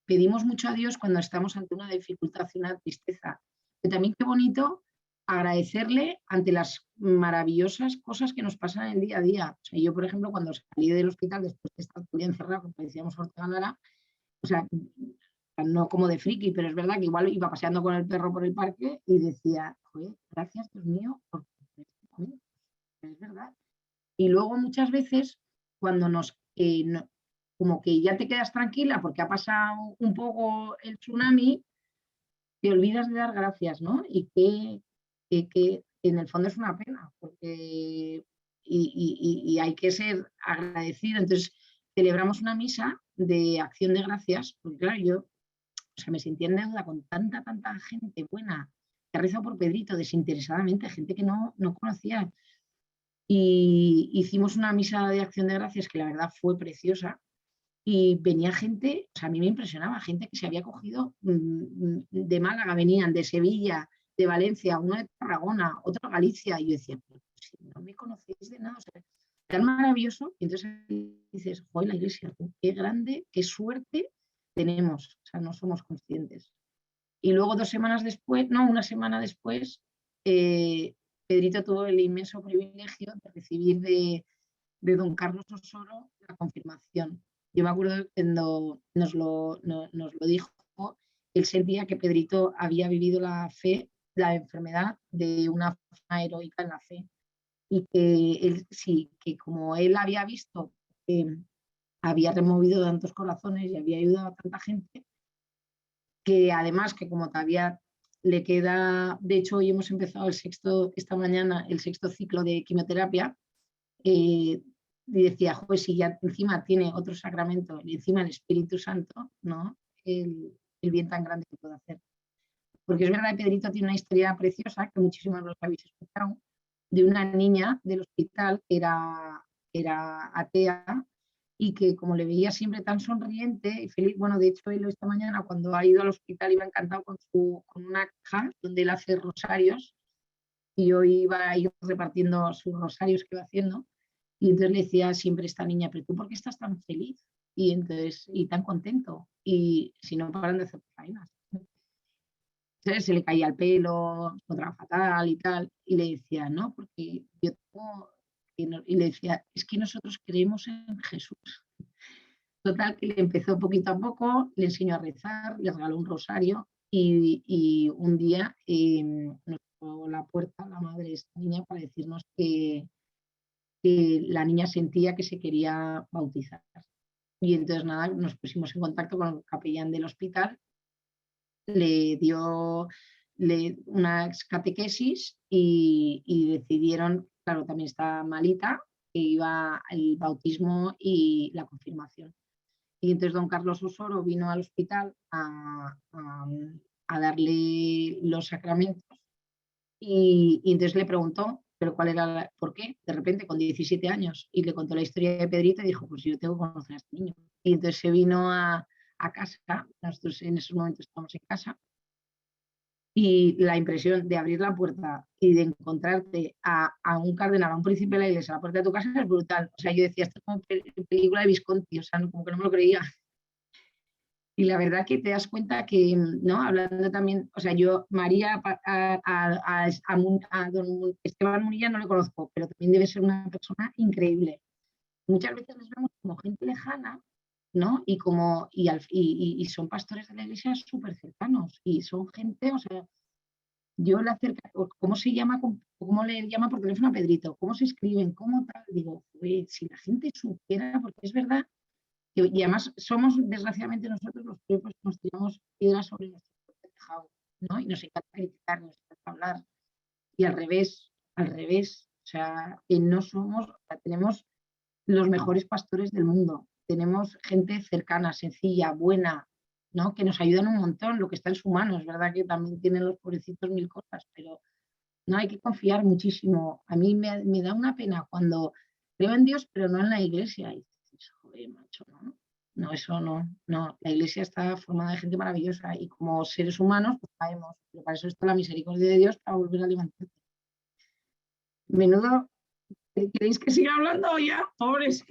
Pedimos mucho a Dios cuando estamos ante una dificultad y una tristeza. Pero también qué bonito agradecerle ante las maravillosas cosas que nos pasan en el día a día. O sea, yo, por ejemplo, cuando salí del hospital después de estar todo el día encerrado, como decíamos Ortega Lara, o sea, no como de friki, pero es verdad que igual iba paseando con el perro por el parque y decía, joder, gracias Dios mío, por este momento. Es verdad. Y luego muchas veces cuando como que ya te quedas tranquila porque ha pasado un poco el tsunami, te olvidas de dar gracias, ¿no? Y que en el fondo es una pena, porque y hay que ser agradecido. Entonces, celebramos una misa de acción de gracias, porque claro, yo me sentía en deuda con tanta gente buena que ha rezado por Pedrito desinteresadamente, gente que no conocía. Y hicimos una misa de acción de gracias que la verdad fue preciosa. Y venía gente, o sea, a mí me impresionaba, gente que se había cogido de Málaga, venían de Sevilla, de Valencia, uno de Tarragona, otro de Galicia, y yo decía, pero si no me conocéis de nada, o sea, tan maravilloso. Y entonces dices, joder, la iglesia, qué grande, qué suerte tenemos, o sea, no somos conscientes. Y luego una semana después, Pedrito tuvo el inmenso privilegio de recibir de don Carlos Osoro la confirmación. Yo me acuerdo cuando nos lo dijo, él sentía que Pedrito había vivido la enfermedad de una forma heroica en la fe. Y que como él había visto que había removido tantos corazones y había ayudado a tanta gente, que además que como todavía le queda, de hecho hoy hemos empezado esta mañana el 6º ciclo de quimioterapia, y decía, joder, si ya encima tiene otro sacramento y encima el Espíritu Santo, ¿no? El bien tan grande que puede hacer. Porque es verdad que Pedrito tiene una historia preciosa, que muchísimos los habéis escuchado, de una niña del hospital que era atea y que como le veía siempre tan sonriente y feliz, bueno, de hecho él esta mañana cuando ha ido al hospital iba encantado con una caja donde él hace rosarios y hoy iba a ir repartiendo sus rosarios que va haciendo. Y entonces le decía siempre a esta niña, pero tú ¿por qué estás tan feliz? Y tan contento. Y si no paran de hacer faenas. Entonces se le caía el pelo, encontraba fatal y tal. Y le decía, no, porque yo tengo... Y le decía, es que nosotros creemos en Jesús. Total, que le empezó poquito a poco, le enseñó a rezar, le regaló un rosario y un día nos tocó la puerta la madre de esta niña para decirnos que la niña sentía que se quería bautizar. Y entonces nada, nos pusimos en contacto con el capellán del hospital, le dio unas catequesis y decidieron, claro, también está malita, que iba el bautismo y la confirmación. Y entonces don Carlos Osoro vino al hospital a darle los sacramentos y entonces le preguntó, pero cuál era, por qué, de repente con 17 años, y le contó la historia de Pedrito y dijo, pues yo tengo que conocer a este niño. Y entonces se vino a casa, nosotros en esos momentos estábamos en casa, y la impresión de abrir la puerta y de encontrarte a un cardenal, a un príncipe de la iglesia a la puerta de tu casa es brutal. O sea, yo decía, esto es como película de Visconti, o sea, como que no me lo creía. Y la verdad que te das cuenta que, ¿no? Hablando también, o sea, yo, María, a don Esteban Munilla no le conozco, pero también debe ser una persona increíble. Muchas veces les vemos como gente lejana, ¿no? Y son pastores de la iglesia súper cercanos y son gente, o sea, yo le acerco, ¿cómo se llama? ¿Cómo le llama por teléfono a Pedrito? ¿Cómo se escriben? ¿Cómo tal? Digo, si la gente supiera, porque es verdad, y además somos, desgraciadamente, nosotros los propios que nos tiramos piedras sobre nuestro propio tejado, ¿no? Y nos encanta criticar, nos encanta hablar. Y al revés, o sea, que no somos, o sea, tenemos los mejores pastores del mundo. Tenemos gente cercana, sencilla, buena, ¿no? Que nos ayudan un montón, lo que está en su mano. Es verdad que también tienen los pobrecitos mil cosas, pero no hay que confiar muchísimo. A mí me da una pena cuando creo en Dios, pero no en la iglesia. Y dices, joder, macho, ¿no? No, eso no. La iglesia está formada de gente maravillosa y como seres humanos, pues caemos. Pero para eso está la misericordia de Dios para volver a levantarse. Menudo. ¿Queréis que siga hablando o ya? Pobres.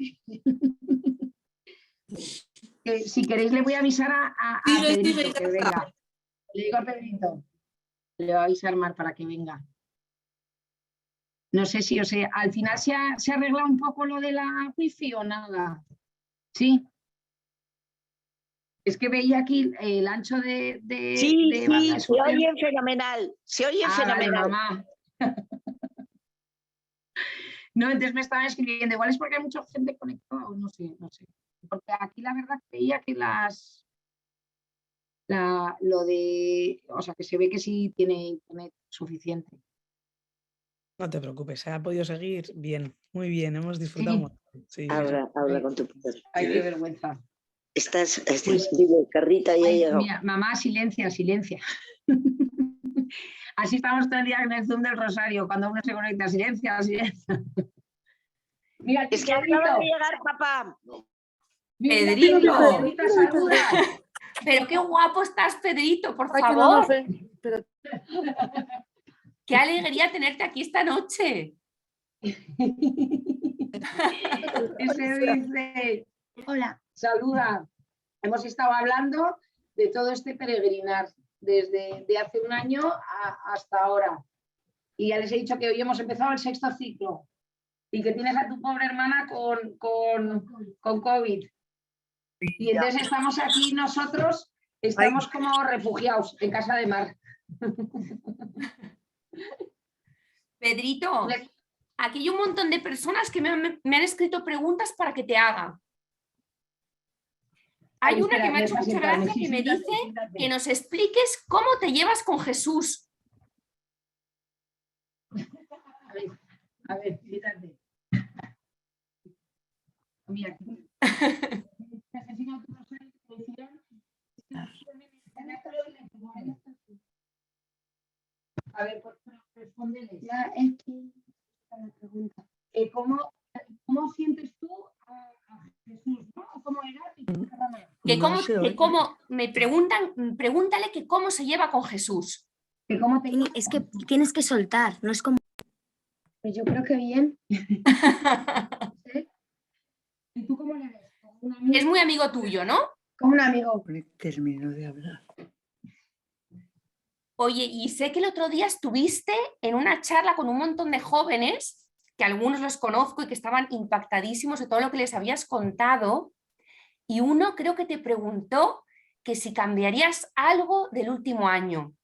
Si queréis le voy a avisar a Pedrito que venga. Le digo a Pedrito. Le va a avisar Mar para que venga. No sé si al final se ha arreglado un poco lo de la wifi o nada. ¿Sí? Es que veía aquí el ancho de banda. Se oye fenomenal. Se oye fenomenal. Vale, mamá. No, entonces me estaban escribiendo, igual es porque hay mucha gente conectada o no sé. Porque aquí la verdad veía que o sea, que se ve que sí tiene internet suficiente. No te preocupes, se ha podido seguir bien, muy bien, hemos disfrutado mucho. Sí, Habla con tu padre. Ay, qué vergüenza. Estás Pues, digo, Carlita y ella. Mira, mamá, silencia. Así estamos todo el día en el Zoom del Rosario, cuando uno se conecta, silencia. Mira, Es que acaba de llegar papá. Pedrito. Pedrito, saluda. Pero qué guapo estás, Pedrito, por Ay, que no lo favor. sé. Pero... Qué alegría tenerte aquí esta noche. Ese dice, hola, saluda. Hemos estado hablando de todo este peregrinar desde hace un año hasta ahora. Y ya les he dicho que hoy hemos empezado el 6º ciclo y que tienes a tu pobre hermana con COVID. Y entonces estamos aquí nosotros, estamos como refugiados en casa de Mar. Pedrito, aquí hay un montón de personas que me han escrito preguntas para que te haga. Hay una que me ha hecho mucha gracia que me dice que nos expliques cómo te llevas con Jesús. A ver, fíjate. Mira, a ver, respóndele. Ya, es que la pregunta. ¿Cómo sientes tú a Jesús? ¿No? ¿Cómo era? Me preguntan, pregúntale que cómo se lleva con Jesús. Es que tienes que soltar, no es como... Pues yo creo que bien. ¿Sí? ¿Y tú cómo le ves? Es muy amigo tuyo, ¿no? Como un amigo. Termino de hablar. Oye, y sé que el otro día estuviste en una charla con un montón de jóvenes, que algunos los conozco y que estaban impactadísimos de todo lo que les habías contado, y uno creo que te preguntó que si cambiarías algo del último año.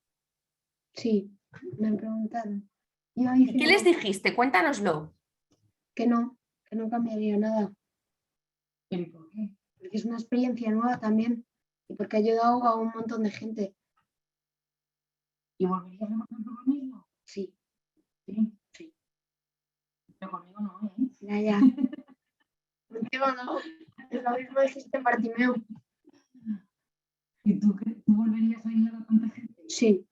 Sí, me preguntaron. ¿Qué les dijiste? Cuéntanoslo. Que no cambiaría nada. ¿Pero por qué? Porque es una experiencia nueva también y porque ha ayudado a un montón de gente. ¿Y volverías a hacer lo mismo? Sí. Sí. Pero conmigo no, ¿eh? Ya. Contigo no. Es lo mismo dijiste en Bartimeo. ¿Y tú volverías a ayudar a tanta gente? Sí.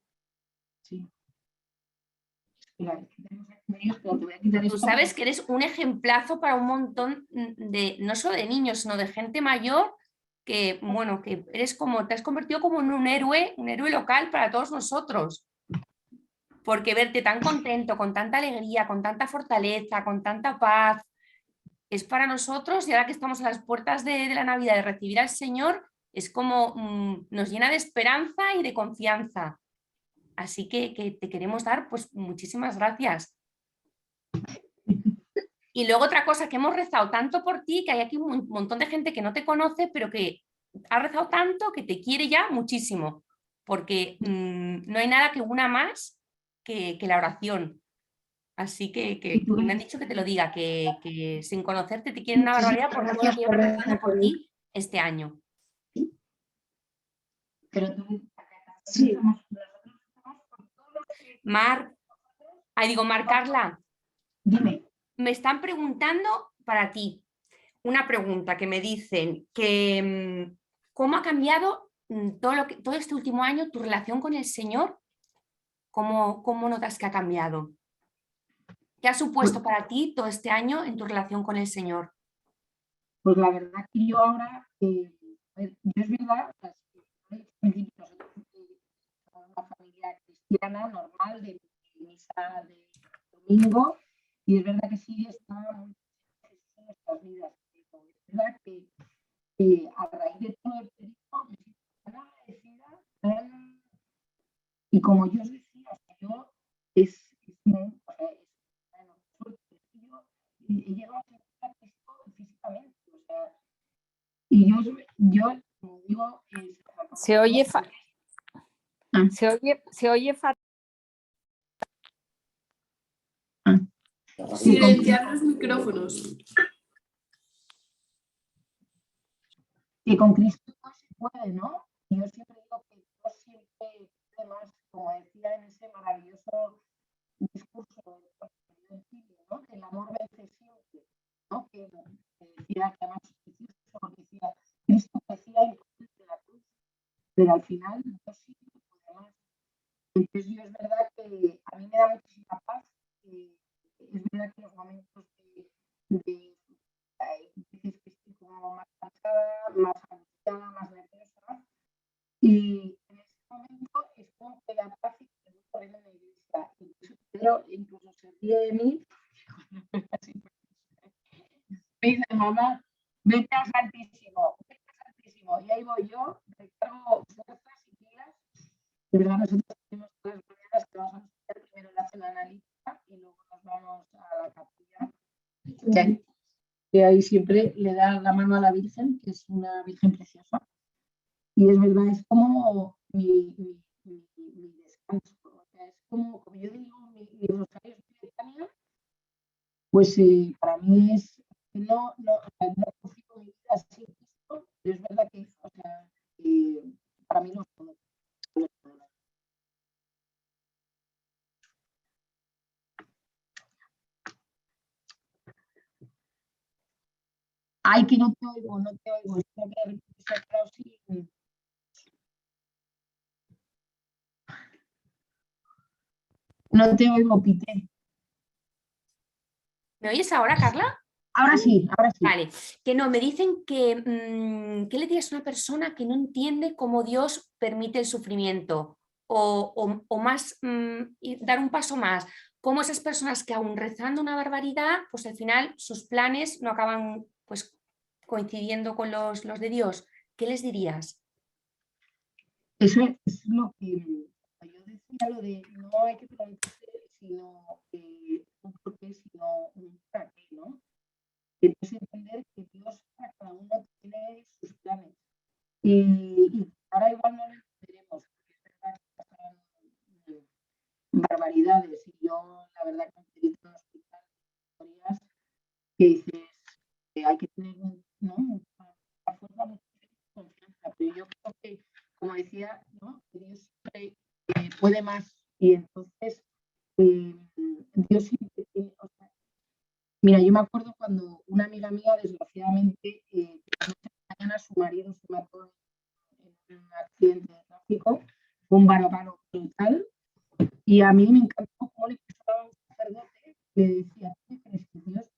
Espera, es que tenemos aquí medios, pero te voy a quitar esto. Tú sabes que eres un ejemplazo para un montón de, no solo de niños, sino de gente mayor, que bueno, que eres como, te has convertido como en un héroe local para todos nosotros. Porque verte tan contento, con tanta alegría, con tanta fortaleza, con tanta paz, es para nosotros, y ahora que estamos a las puertas de la Navidad, de recibir al Señor, Es como nos llena de esperanza y de confianza. Así que te queremos dar pues muchísimas gracias. Y luego otra cosa, que hemos rezado tanto por ti, que hay aquí un montón de gente que no te conoce, pero que ha rezado tanto que te quiere ya muchísimo, porque no hay nada que una más que la oración. Así que me han dicho que te lo diga, que sin conocerte te quieren una barbaridad por todo lo que llevan rezando por ti este año. Pero tú, Sí. Mar Carla, dime. me están preguntando para ti una pregunta que me dicen que ¿cómo ha cambiado todo este último año tu relación con el Señor? ¿Cómo notas que ha cambiado? ¿Qué ha supuesto para ti todo este año en tu relación con el Señor? Pues la verdad que yo ahora, yo es verdad, nosotros somos una familia cristiana normal de misa de domingo, y es verdad que sí está muy presente en nuestras vidas. Pero es verdad que a raíz de todo el periodo me siento tan agradecida, y como yo os decía, o sea, yo he llegado a sentir a Cristo físicamente, o sea, y yo como digo, Se oye fatal. Se oye fatal. Silenciar los micrófonos. que con Cristo todo se puede, ¿no? Y yo siempre digo que Dios siempre puede más, como decía en ese maravilloso discurso del Chile, ¿no? Que el amor vence siempre, ¿no? Que decía que además es precioso, porque decía, Cristo decía en la cruz, pero al final Dios siempre puede más. Entonces yo es verdad que a mí me da muchísima paz, es verdad que los momentos hay veces que estoy como más cansada, más angustiada, más nerviosa, y en ese momento es como que la paz y que me corriendo en la iglesia, pero incluso se ríe de mí, me dice, mamá, vete al Santísimo, y ahí voy yo, recargo fuerzas y pilas. De verdad, nosotros tenemos todas las mañanas que vamos a hacer primero la cena analítica y luego nos vamos a la capilla. Que ahí siempre le da la mano a la Virgen, que es una Virgen preciosa. Y es verdad, es como mi descanso. O sea, es como yo digo, mi rosario tibetano, pues para mí es, no consigo mi vida sin Cristo, pero es verdad que, o sea, para mí no es todo. Ay, que no te oigo. Espero que se ha quedado sin... No te oigo, Pité. ¿Me oyes ahora, Carla? Ahora sí. Vale, que no, me dicen que ¿qué le dirías a una persona que no entiende cómo Dios permite el sufrimiento? O más, dar un paso más, cómo esas personas que aún rezando una barbaridad, pues al final sus planes no acaban pues coincidiendo con los de Dios. ¿Qué les dirías? Eso es lo que yo decía, lo de no hay que preguntarse sino un por qué, sino un para qué, ¿no? Entonces entender que Dios para cada uno tiene sus planes. Y ahora igual no lo entenderemos, porque es verdad que pasan barbaridades. Y yo, la verdad, que he visto en el hospital historias que dices que hay que tener mucha fuerza, mucha confianza. Pero yo creo que, como decía, ¿no? Que Dios siempre puede más. Y entonces, Dios siempre tiene. O sea, mira, yo me acuerdo cuando una amiga mía, desgraciadamente, mañana su marido se mató en un accidente de tráfico, fue un varapalo brutal, y a mí me encantó cómo le pasaba a un sacerdote, le decía, ¿qué crees que Dios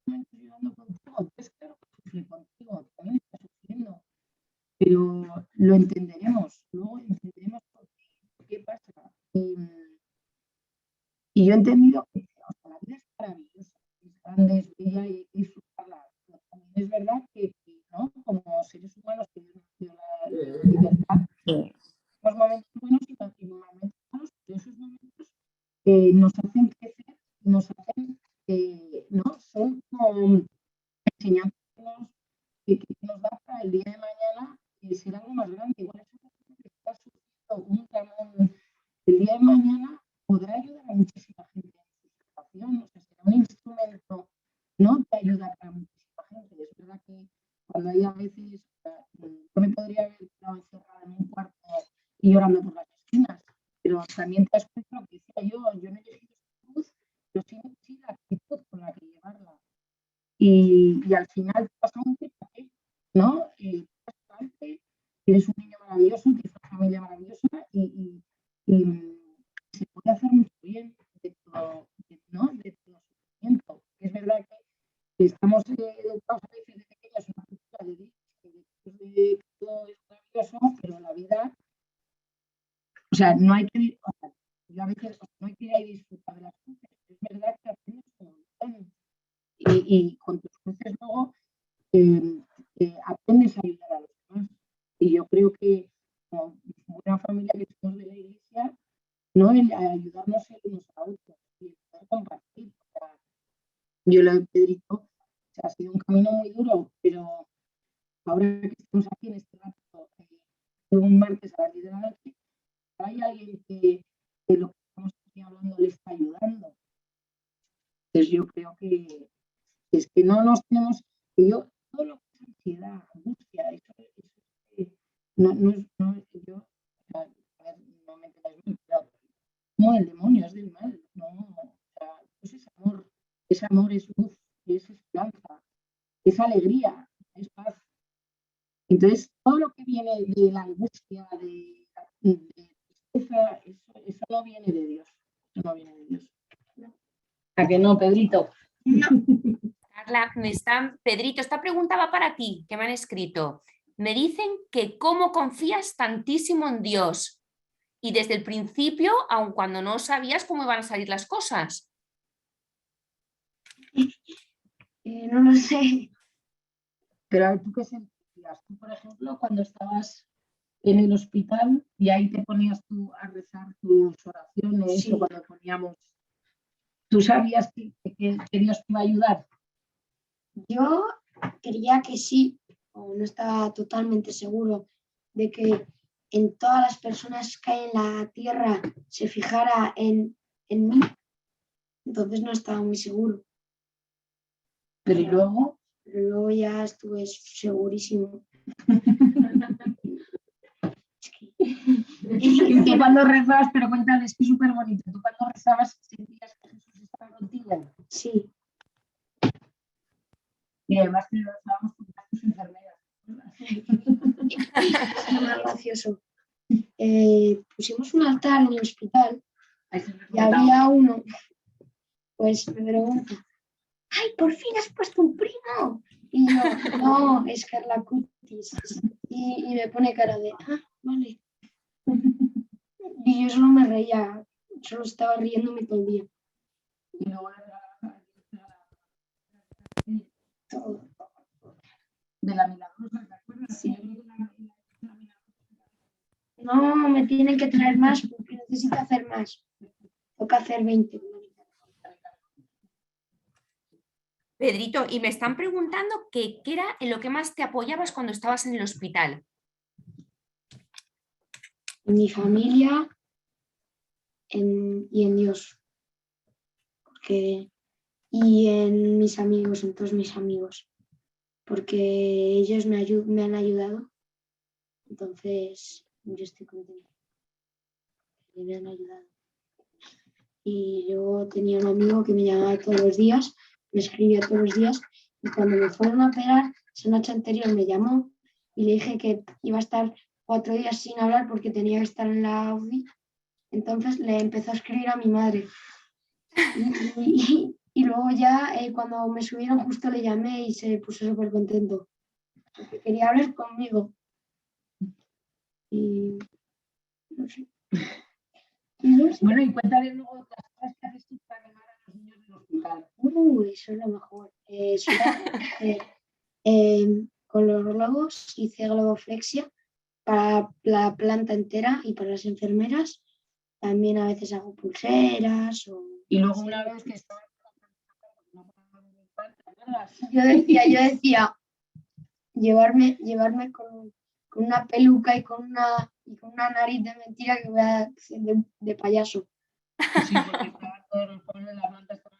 no está ayudando contigo? Entonces, claro que sufre contigo, también está sufriendo, pero lo entenderemos, ¿no? Entenderemos por qué pasa. Y yo he entendido que la vida es maravillosa, es grande, es bella y hay que disfrutarla. Pero también es verdad que ¿no? Como seres humanos que Dios nos dio nos hacen crecer, nos hacen, ¿no? Son como enseñanzas que nos da para el día de mañana ser algo más grande. Igual es que está sufriendo un dramón el día de mañana podrá ayudar a muchísima gente en su situación, o sea, será un instrumento, ¿no?, de ayudar a muchísima gente. Es verdad que cuando hay a veces, yo me podría haber quedado encerrada en un cuarto y llorando por las esquinas, pero también te das cuenta lo que decía yo no he elegido esta cruz, pero sí la actitud con la que llevarla. Y al final pasa un papel, ¿no? Tienes un niño maravilloso, tienes una familia maravillosa y se puede hacer mucho bien de todo, ¿no?, de todo sufrimiento. Es verdad que estamos educados a veces de pequeños en una cultura de todo es maravilloso, pero la vida, o sea, no hay que, o sea, yo a veces no hay que ir a disfrutar de las cosas. Es verdad que aprendes un montón y con tus cruces luego aprendes a ayudar a los demás. Y yo creo que como buena familia que somos de la iglesia, ¿no?, el ayudarnos unos a otros y el poder compartir. O sea, yo lo de Pedrito, o sea, ha sido un camino muy duro, pero ahora que estamos aquí en este rato, un martes a las 10 de la noche, hay alguien que lo que estamos aquí hablando le está ayudando. Entonces yo creo que es que no nos tenemos, que yo, todo lo que es ansiedad, angustia, yo, o sea, a ver, no me entendáis mal, pero no, el demonio es del mal, no, o sea, pues es amor, es luz, es esperanza, es alegría, es paz. Entonces, todo lo que viene de la angustia, de tristeza, eso no viene de Dios, eso no viene de Dios. ¿A que no, Pedrito? No. Carla, Pedrito, esta pregunta va para ti, que me han escrito. Me dicen que cómo confías tantísimo en Dios y desde el principio, aun cuando no sabías cómo iban a salir las cosas. No lo sé. Pero a ver, ¿tú qué sentías? Tú, por ejemplo, cuando estabas en el hospital y ahí te ponías tú a rezar tus oraciones, sí, o cuando poníamos, ¿tú sabías que Dios te iba a ayudar? Yo creía que sí, o no estaba totalmente seguro de que en todas las personas que hay en la tierra se fijara en mí. Entonces no estaba muy seguro. Pero luego ya estuve segurísimo. Y tú cuando rezabas, pero cuéntales que es súper bonito, tú cuando rezabas sentías que Jesús estaba contigo. Sí. Y además que lo rezábamos con tus enfermeras. Es muy gracioso. Pusimos un altar en el hospital y había uno, pues me pregunta, ¡ay, por fin has puesto un primo! Y yo, no, es Carla Cutis. Y me pone cara de, vale. Y yo solo me reía, solo estaba riéndome todo el día. Y luego Todo. De la milagrosa, ¿te acuerdas? Sí. No, me tienen que traer más porque necesito hacer más. Toca hacer 20. Pedrito, y me están preguntando qué era en lo que más te apoyabas cuando estabas en el hospital. En mi familia y en Dios. Y en mis amigos, en todos mis amigos. Porque ellos me han ayudado. Entonces, yo estoy contenta. Me han ayudado. Y yo tenía un amigo que me llamaba todos los días, me escribía todos los días, y cuando me fueron a operar, esa noche anterior me llamó y le dije que iba a estar 4 días sin hablar porque tenía que estar en la UCI. Entonces le empezó a escribir a mi madre. Y luego ya cuando me subieron justo le llamé y se puso súper contento. Porque quería hablar conmigo. Y no sé. Bueno, y cuéntale luego las cosas que haces tú para animar a los niños del hospital. Eso es lo mejor. Con los globos hice globoflexia para la planta entera y para las enfermeras. también a veces hago pulseras. Y luego una vez que estaba... Yo decía, llevarme con una peluca y con una nariz de mentira que voy a hacer de payaso. Sí, porque estaban todos los jóvenes de la planta estaban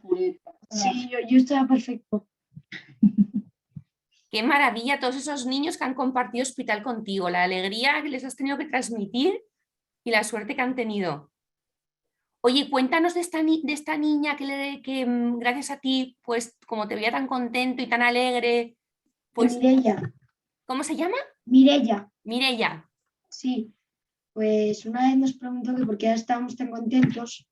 puretas. Sí, yo estaba perfecto. Qué maravilla todos esos niños que han compartido hospital contigo, la alegría que les has tenido que transmitir y la suerte que han tenido. Oye, cuéntanos de esta niña que gracias a ti, pues como te veía tan contento y tan alegre, pues... Mireia. ¿Cómo se llama? Mireia. Mireia. Sí, pues una vez nos preguntó que por qué estábamos tan contentos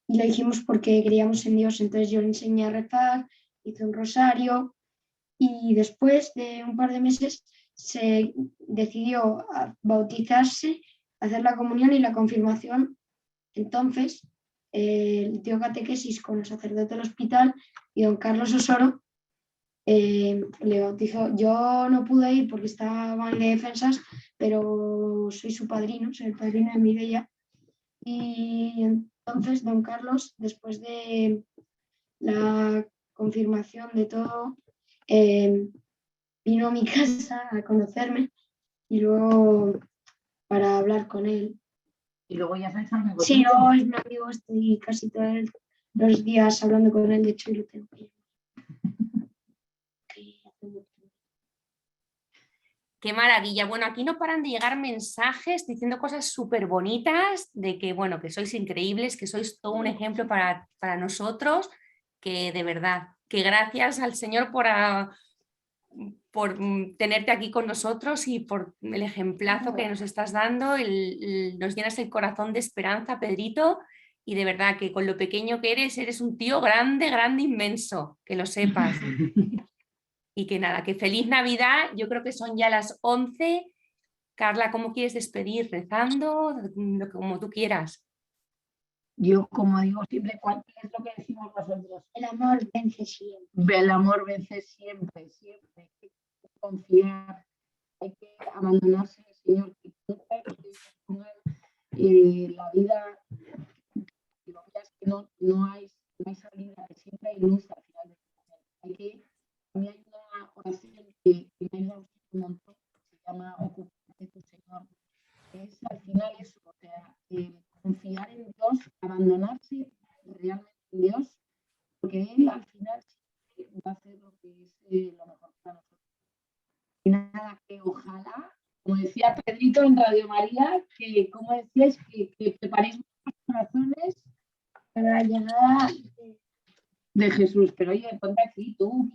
y le dijimos porque creíamos en Dios. Entonces yo le enseñé a rezar, hice un rosario y después de un par de meses se decidió a bautizarse, hacer la comunión y la confirmación. Entonces dio catequesis con el sacerdote del hospital y don Carlos Osoro le bautizó. Yo no pude ir porque estaba en defensas, pero soy su padrino, soy el padrino de Mireia. Y entonces don Carlos, después de la confirmación de todo, vino a mi casa a conocerme y luego para hablar con él. Y luego ya sabes algo. Sí, luego es mi amigo, estoy casi todos los días hablando con él, de hecho, y lo tengo que Qué maravilla. Bueno, aquí no paran de llegar mensajes diciendo cosas súper bonitas de que, bueno, que sois increíbles, que sois todo un ejemplo para nosotros, que de verdad, que gracias al Señor por tenerte aquí con nosotros y por el ejemplazo que nos estás dando. Nos llenas el corazón de esperanza, Pedrito, y de verdad que con lo pequeño que eres un tío grande, grande, inmenso, que lo sepas. Y que nada, que feliz Navidad. Yo creo que son ya las 11. Carla, ¿cómo quieres despedir? ¿Rezando? Como tú quieras. Yo, como digo siempre, ¿cuál es lo que decimos nosotros? El amor vence siempre. El amor vence siempre, siempre. Hay que confiar, hay que abandonarse al Señor. Que la vida, lo que es que no hay salida, que siempre hay luz al final. Hay que, a mí hay una oración que me ha ayudado un montón, que se llama Ocúpate tu Señor. Es al final eso, o sea, confiar en Dios, abandonarse realmente en Dios, porque Él al final va a hacer lo que es lo mejor para nosotros. Y nada, que ojalá, como decía Pedrito en Radio María, que como decíais, que preparéis vuestros corazones para la llegada de Jesús. Pero oye, ponte aquí tú.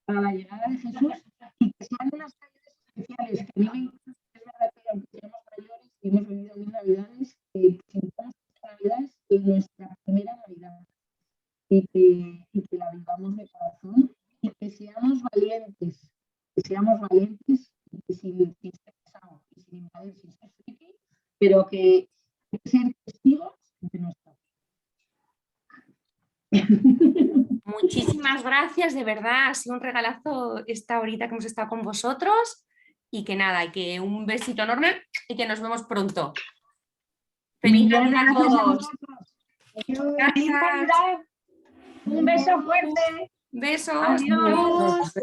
Para la llegada de Jesús y que sean unas navidades especiales, que a mí me encanta, es verdad que aunque seamos mayores y hemos vivido 1000 navidades, que sintamos estas navidades en nuestra primera Navidad y que la vivamos de corazón y que seamos valientes y que sin ser pesados y sin invadir, sin ser friki, pero que ser testigos de nuestra Muchísimas gracias, de verdad, ha sido un regalazo esta horita que hemos estado con vosotros y que nada, que un besito enorme y que nos vemos pronto. ¡Feliz Navidad a todos! Gracias. Un beso fuerte. Besos. Adiós.